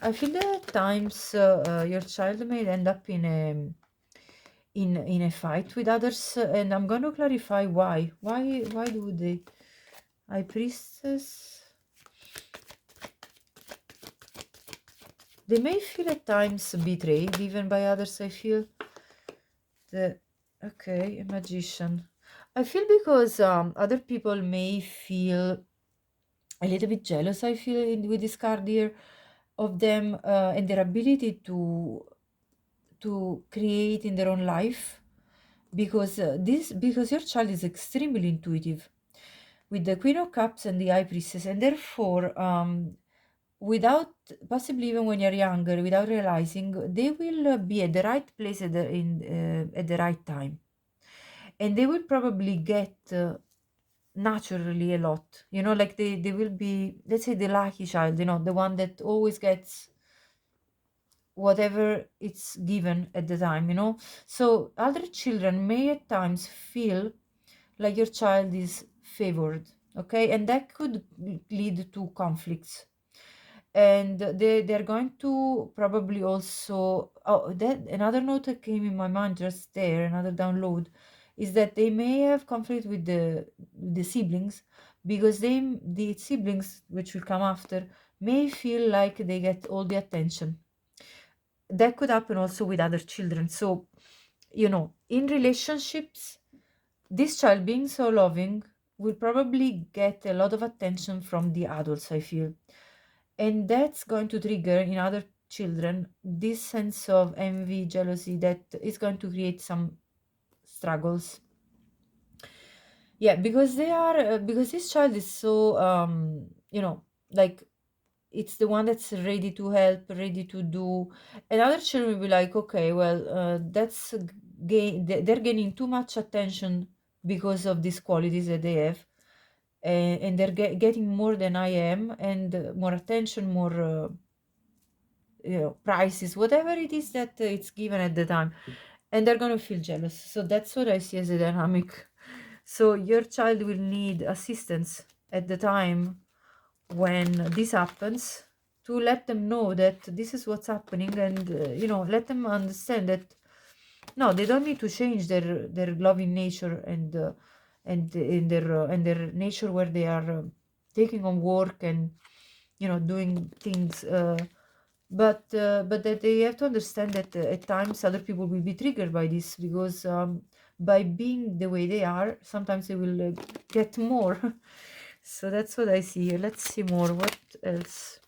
I feel that at times your child may end up in a fight with others, and I'm going to clarify why. Why do they? High Priestess. They may feel at times betrayed even by others, I feel. Okay, a Magician. I feel because other people may feel a little bit jealous, I feel, with this card here, of them and their ability to create in their own life, because your child is extremely intuitive with the Queen of Cups and the High Priestess, and therefore without, possibly even when you're younger, without realizing, they will be at the right place at the right time, and they will probably get naturally a lot, like they will be, let's say, the lucky child, the one that always gets whatever it's given at the time. So other children may at times feel like your child is favored, okay, and that could lead to conflicts. and they're going to probably also, oh, that another note that came in my mind just there, another download, is that they may have conflict with the siblings, because the siblings, which will come after, may feel like they get all the attention. That could happen also with other children. So, in relationships, this child, being so loving, will probably get a lot of attention from the adults, I feel. And that's going to trigger in other children this sense of envy, jealousy, that is going to create some struggles. Yeah, because because this child is so, like, it's the one that's ready to help, ready to do. And other children will be like, okay, well, they're gaining too much attention because of these qualities that they have, and they're getting more than I am, and more attention, more prices, whatever it is that it's given at the time, and they're going to feel jealous. So that's what I see as a dynamic. So your child will need assistance at the time when this happens, to let them know that this is what's happening, and let them understand that no, they don't need to change their loving nature, and in their nature, where they are taking on work and doing things, but that they have to understand that at times other people will be triggered by this, because by being the way they are, sometimes they will get more. So that's what I see here. Let's see more. What else?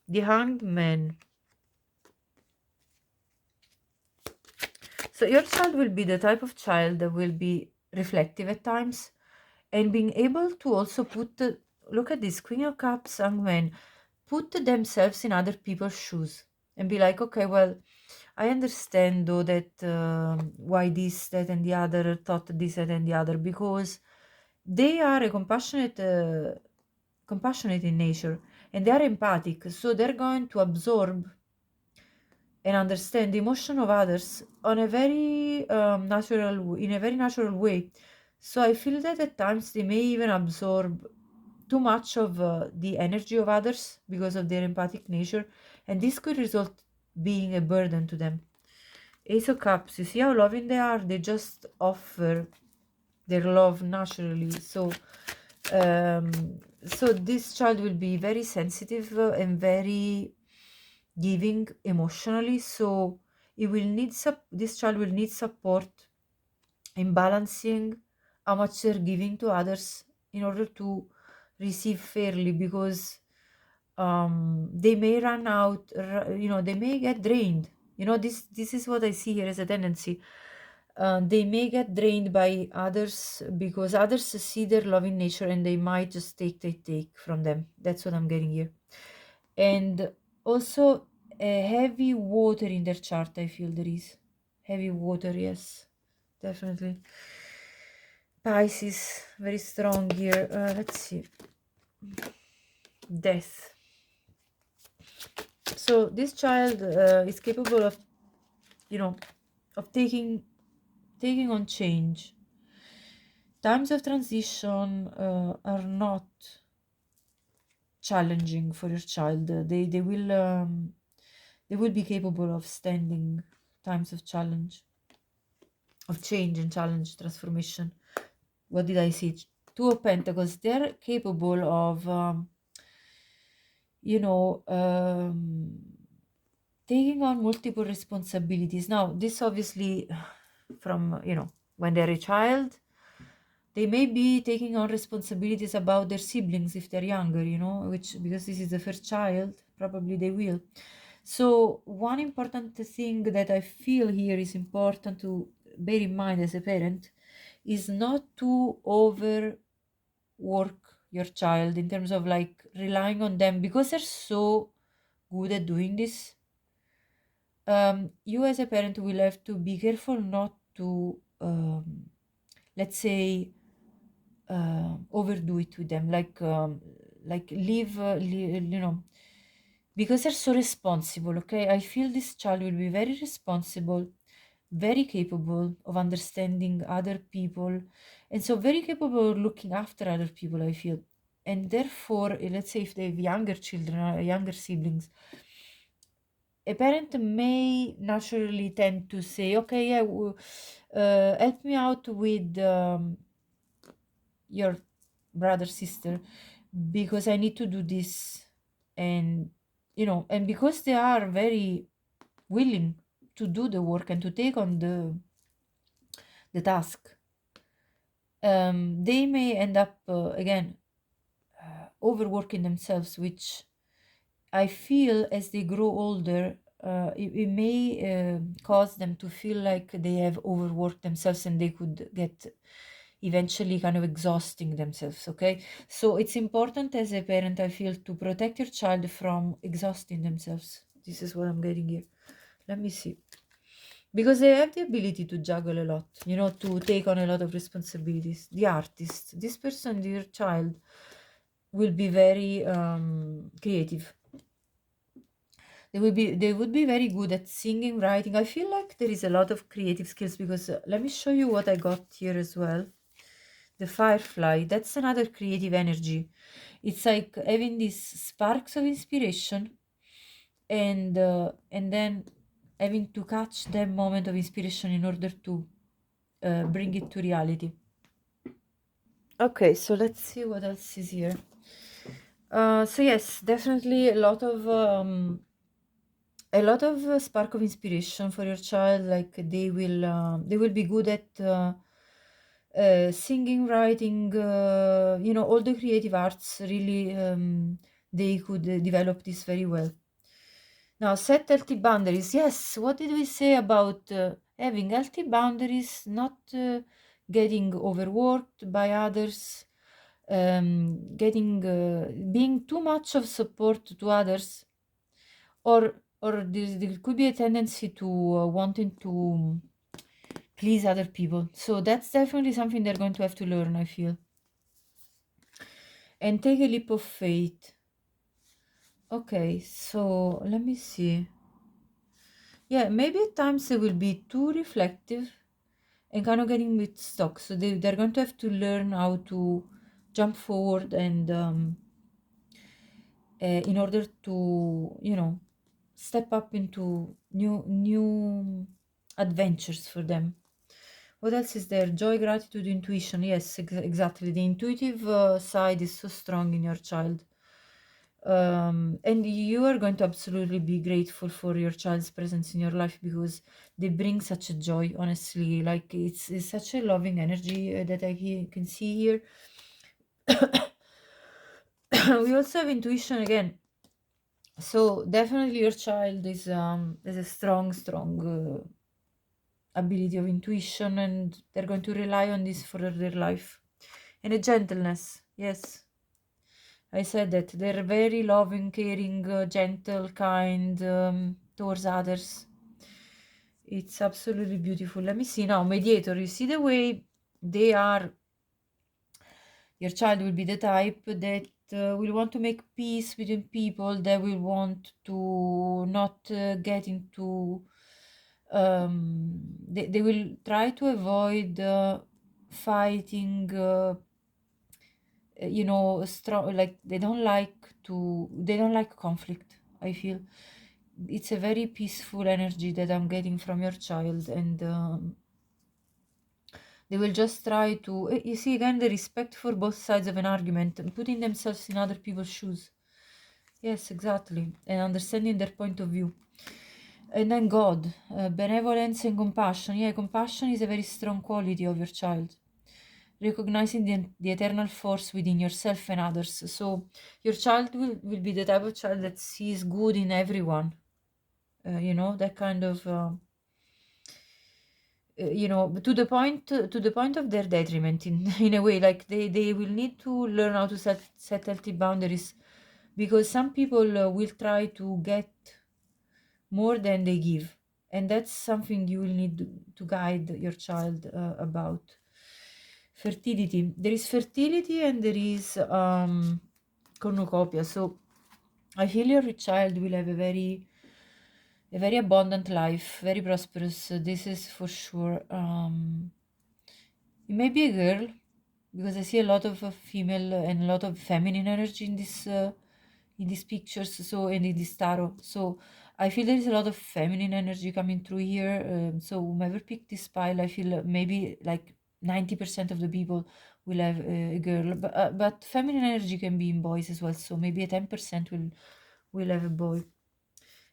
The Hanged Man. So your child will be the type of child that will be reflective at times, and being able to also look at this Queen of Cups, Hanged Man, put themselves in other people's shoes, and be like, okay, well, I understand though that why this, that, and the other thought this, that, and the other, because they are a compassionate in nature, and they are empathic, so they're going to absorb and understand the emotion of others on a very in a very natural way. So I feel that at times they may even absorb too much of the energy of others because of their empathic nature, and this could result being a burden to them. Ace of Cups, you see how loving they are? They just offer their love naturally. Um, so this child will be very sensitive and very giving emotionally. So this child will need support in balancing how much they're giving to others in order to receive fairly, because they may run out, they may get drained. This is what I see here as a tendency. They may get drained by others, because others see their loving nature, and they might just take from them. That's what I'm getting here. And also a heavy water in their chart, I feel there is. Heavy water, yes, definitely. Pisces, very strong here. Let's see. Death. So this child is capable of, of taking on change. Times of transition are not challenging for your child. They will be capable of standing times of challenge, of change and challenge, transformation. What did I see? Two of Pentacles. They're capable of, taking on multiple responsibilities. Now, this obviously from, when they're a child, they may be taking on responsibilities about their siblings if they're younger, which, because this is the first child, probably they will. So one important thing that I feel here is important to bear in mind as a parent is not to overwork your child in terms of like relying on them, because they're so good at doing this. You as a parent will have to be careful not to, let's say, overdo it with them, like because they're so responsible. Okay, I feel this child will be very responsible, very capable of understanding other people, and so very capable of looking after other people, I feel. and therefore, let's say if they have younger children or younger siblings, a parent may naturally tend to say, okay, yeah, help me out with your brother, sister, because I need to do this. And, and because they are very willing to do the work and to take on the task, they may end up, again, overworking themselves, which I feel as they grow older, it may cause them to feel like they have overworked themselves and they could get eventually kind of exhausting themselves. Okay, so it's important as a parent, I feel, to protect your child from exhausting themselves. This is what I'm getting here. Let me see. Because they have the ability to juggle a lot, to take on a lot of responsibilities. The artist, this person, your child, will be very creative. They would be very good at singing, writing. I feel like there is a lot of creative skills because let me show you what I got here as well. The firefly, that's another creative energy. It's like having these sparks of inspiration and then having to catch that moment of inspiration in order to bring it to reality. Okay, so let's see what else is here. So yes, definitely a lot of spark of inspiration for your child. Like they will be good at singing, writing, all the creative arts. Really, they could develop this very well. Now, set healthy boundaries. Yes, what did we say about having healthy boundaries, not getting overworked by others, being too much of support to others, or there could be a tendency to wanting to please other people. So that's definitely something they're going to have to learn, I feel. And take a leap of faith. Okay, so let me see. Yeah, maybe at times they will be too reflective and kind of getting with stock. So they're going to have to learn how to jump forward and in order to, step up into new adventures for them. What else is there? Joy, gratitude, intuition. Yes, exactly. The intuitive side is so strong in your child. And you are going to absolutely be grateful for your child's presence in your life because they bring such a joy, honestly. Like it's such a loving energy that I can see here. We also have intuition again. So definitely your child is a strong ability of intuition, and they're going to rely on this for their life. And a gentleness, yes. I said that they're very loving, caring, gentle, kind towards others. It's absolutely beautiful. Let me see now. Mediator, you see the way they are. Your child will be the type that will want to make peace between people, that will want to not get into. They will try to avoid fighting. Strong, like they don't like conflict. I feel it's a very peaceful energy that I'm getting from your child, and they will just try to you see again the respect for both sides of an argument and putting themselves in other people's shoes. Yes, exactly, and understanding their point of view. And then God, benevolence and compassion. Yeah, compassion is a very strong quality of your child, recognizing the eternal force within yourself and others. So your child will be the type of child that sees good in everyone. That kind of to the point of their detriment in in a way. Like they will need to learn how to set healthy boundaries, because some people will try to get more than they give, and that's something you will need to guide your child about. Fertility. There is fertility and there is cornucopia. So I feel your child will have a very abundant life, very prosperous. This is for sure. It may be a girl. because I see a lot of female and a lot of feminine energy in these pictures, so, and in this tarot. So I feel there is a lot of feminine energy coming through here. So whomever picked this pile, I feel maybe like 90% of the people will have a girl, but feminine energy can be in boys as well. So maybe a 10% will have a boy.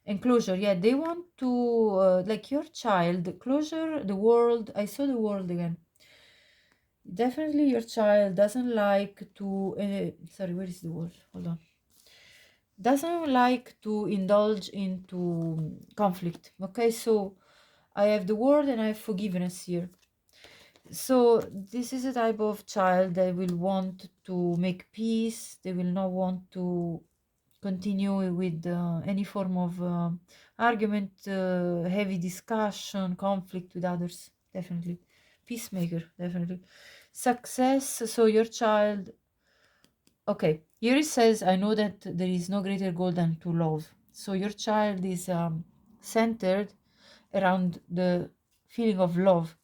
And closure, yeah, they want to like your child closure, the world. I saw the world again. Definitely, your child doesn't like to. Sorry, where is the word? Hold on. Doesn't like to indulge into conflict. Okay, so I have the word and I have forgiveness here. So this is a type of child that will want to make peace. They will not want to continue with any form of argument, heavy discussion, conflict with others. Definitely, peacemaker. Definitely, success. So your child. Okay, here it says, I know that there is no greater goal than to love. So your child is centered around the feeling of love.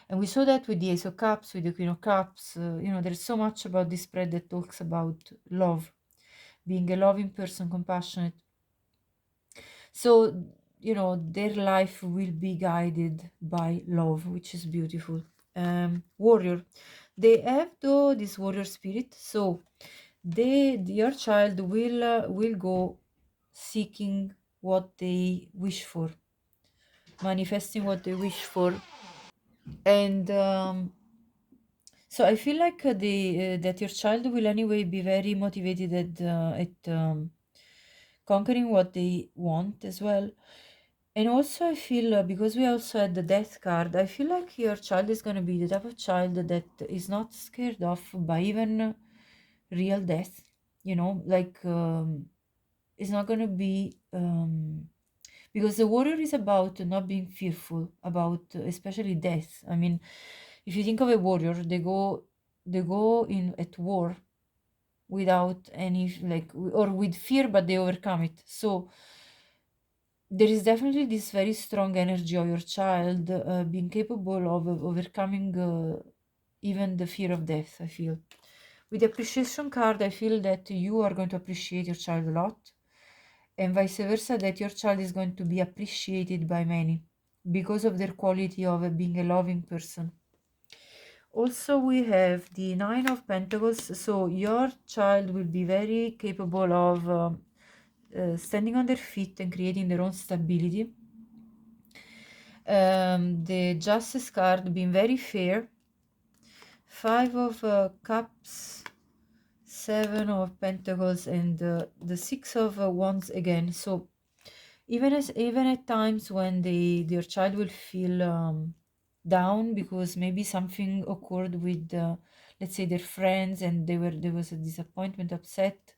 And we saw that with the Ace of Cups, with the Queen of Cups. There's so much about this spread that talks about love, being a loving person, compassionate. So, their life will be guided by love, which is beautiful. Warrior. They have, though, this warrior spirit. So, your child will go seeking what they wish for, manifesting what they wish for. And so I feel like that your child will anyway be very motivated at conquering what they want as well. And also I feel, because we also had the death card, I feel like your child is going to be the type of child that is not scared off by even real death. Like, it's not going to be, because the warrior is about not being fearful about, especially death. I mean, if you think of a warrior, they go in at war without any, like, or with fear, but they overcome it. So there is definitely this very strong energy of your child being capable of overcoming even the fear of death, I feel. With the appreciation card, I feel that you are going to appreciate your child a lot, and vice versa, that your child is going to be appreciated by many because of their quality of being a loving person. Also, we have the Nine of Pentacles. So your child will be very capable of standing on their feet and creating their own stability. The Justice card being very fair. Five of Cups, Seven of Pentacles, and the Six of Wands again. So even at times when their child will feel down because maybe something occurred with, let's say, their friends, and there was a disappointment, upset,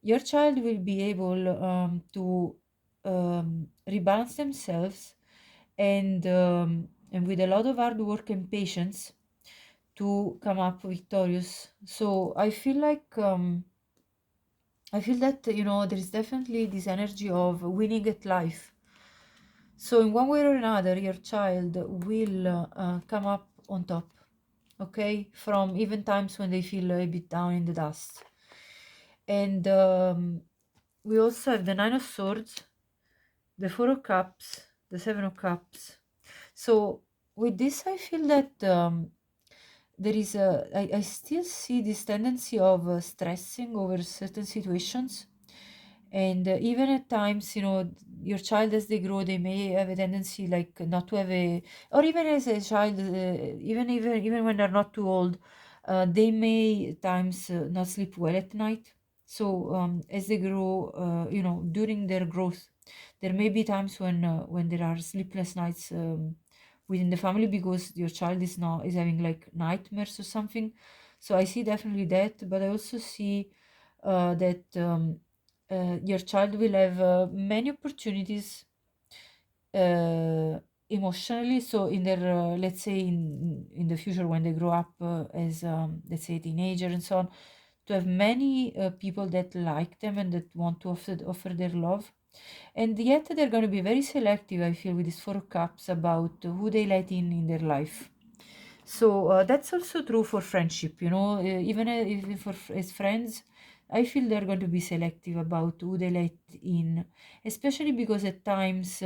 your child will be able to rebalance themselves, and with a lot of hard work and patience to come up victorious. So I feel that there is definitely this energy of winning at life. So in one way or another, your child will come up on top, okay, from even times when they feel a bit down in the dust. And we also have the Nine of Swords, the Four of Cups, the Seven of Cups. So with this, I feel that there is I still see this tendency of stressing over certain situations. And even at times, your child, as they grow, they may have a tendency like not to have or even as a child, even when they're not too old, they may at times not sleep well at night. So as they grow, during their growth, there may be times when there are sleepless nights within the family because your child is having like nightmares or something. So I see definitely that, but I also see that your child will have many opportunities uh, emotionally. So in their, let's say, in the future when they grow up as, let's say, a teenager and so on, to have many people that like them and that want to offer their love. And yet they're going to be very selective, I feel, with these Four of Cups about who they let in their life. So that's also true for friendship, even for as friends, I feel they're going to be selective about who they let in, especially because at times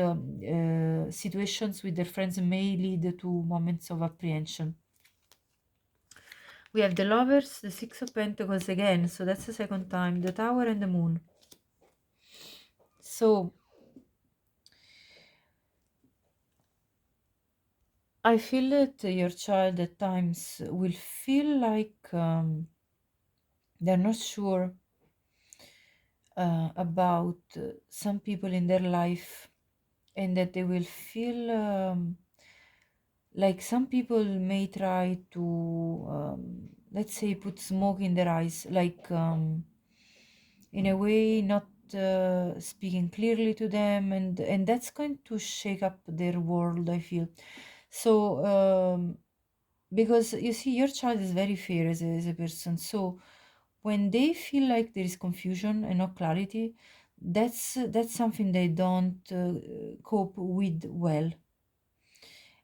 situations with their friends may lead to moments of apprehension. We have the lovers, the six of pentacles again, so that's the second time, the tower and the moon. So I feel that your child at times will feel like they're not sure about some people in their life, and that they will feel like some people may try to, let's say, put smoke in their eyes, like in a way not speaking clearly to them, and that's going to shake up their world, I feel. So because you see, your child is very fair as a person, so when they feel like there is confusion and no clarity, that's something they don't cope with well,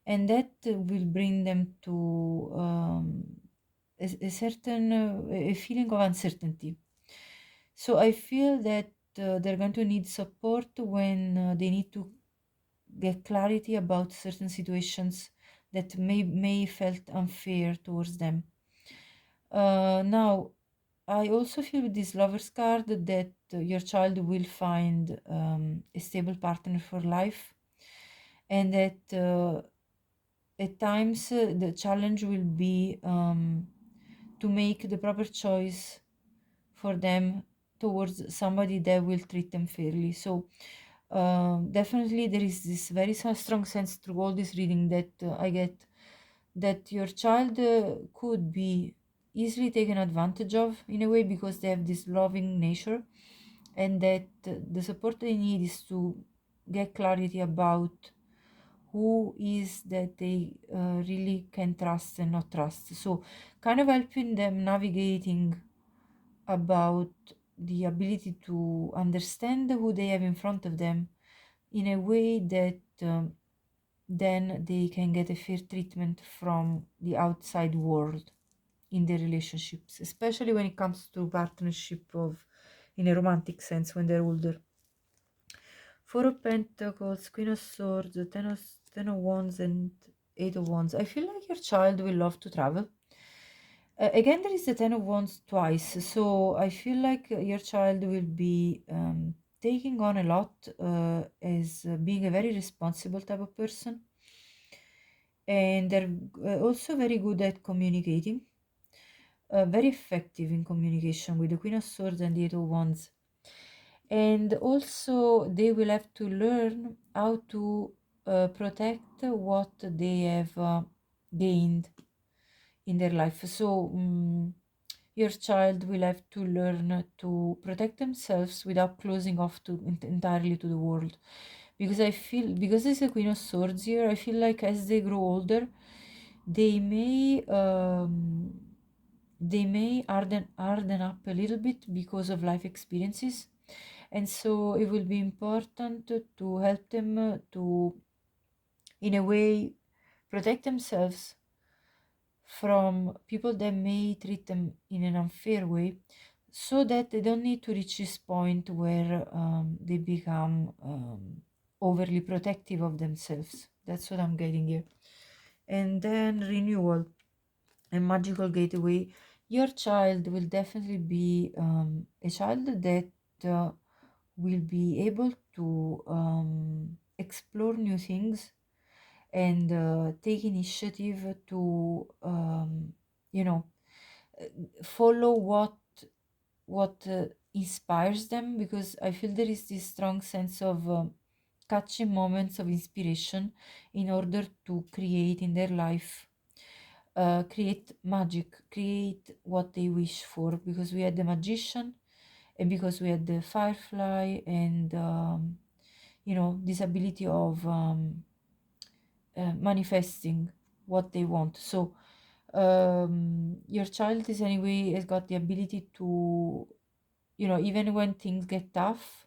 and that will bring them to a certain a feeling of uncertainty. So I feel that they're going to need support when they need to get clarity about certain situations that may felt unfair towards them. Now, I also feel with this lover's card that your child will find a stable partner for life, and that at times the challenge will be to make the proper choice for them towards somebody that will treat them fairly. So definitely there is this very strong sense through all this reading that I get, that your child could be easily taken advantage of in a way, because they have this loving nature, and that the support they need is to get clarity about who is that they really can trust and not trust. So kind of helping them navigating about the ability to understand who they have in front of them in a way that then they can get a fair treatment from the outside world in their relationships, especially when it comes to partnership of in a romantic sense when they're older. Four of Pentacles, Queen of Swords, Ten of Wands, and Eight of Wands. I feel like your child will love to travel. Again, there is the Ten of Wands twice, so I feel like your child will be taking on a lot as being a very responsible type of person, and they're also very good at communicating, very effective in communication with the Queen of Swords and the Eight of Wands. And also, they will have to learn how to protect what they have gained in their life. So, your child will have to learn to protect themselves without closing off entirely to the world. Because I feel, because there's a Queen of Swords here, I feel like as they grow older, they may harden up a little bit because of life experiences, and so it will be important to help them to, in a way, protect themselves from people that may treat them in an unfair way, so that they don't need to reach this point where they become overly protective of themselves. That's what I'm getting here. And then renewal and magical gateway. Your child will definitely be a child that will be able to explore new things and take initiative to you know follow what inspires them, because I feel there is this strong sense of catching moments of inspiration in order to create in their life, create magic, create what they wish for, because we had the magician and because we had the firefly, and this ability of manifesting what they want. So your child is anyway has got the ability to, even when things get tough,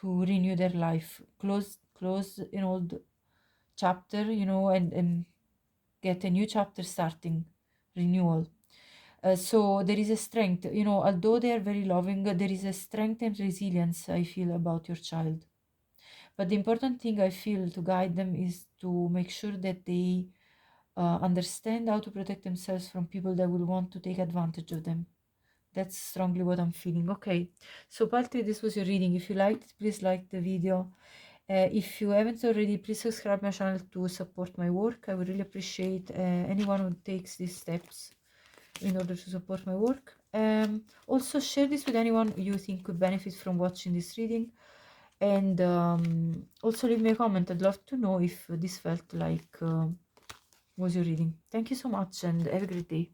to renew their life, close an old chapter, and get a new chapter starting, renewal. So there is a strength, you know, although they are very loving, there is a strength and resilience I feel about your child. But the important thing I feel to guide them is to make sure that they understand how to protect themselves from people that will want to take advantage of them. That's strongly what I'm feeling. Okay, so Paltry, this was your reading. If you liked it, please like the video. If you haven't already, please subscribe my channel to support my work. I would really appreciate anyone who takes these steps in order to support my work. Also, share this with anyone you think could benefit from watching this reading. And also leave me a comment. I'd love to know if this felt like was your reading. Thank you so much and have a great day.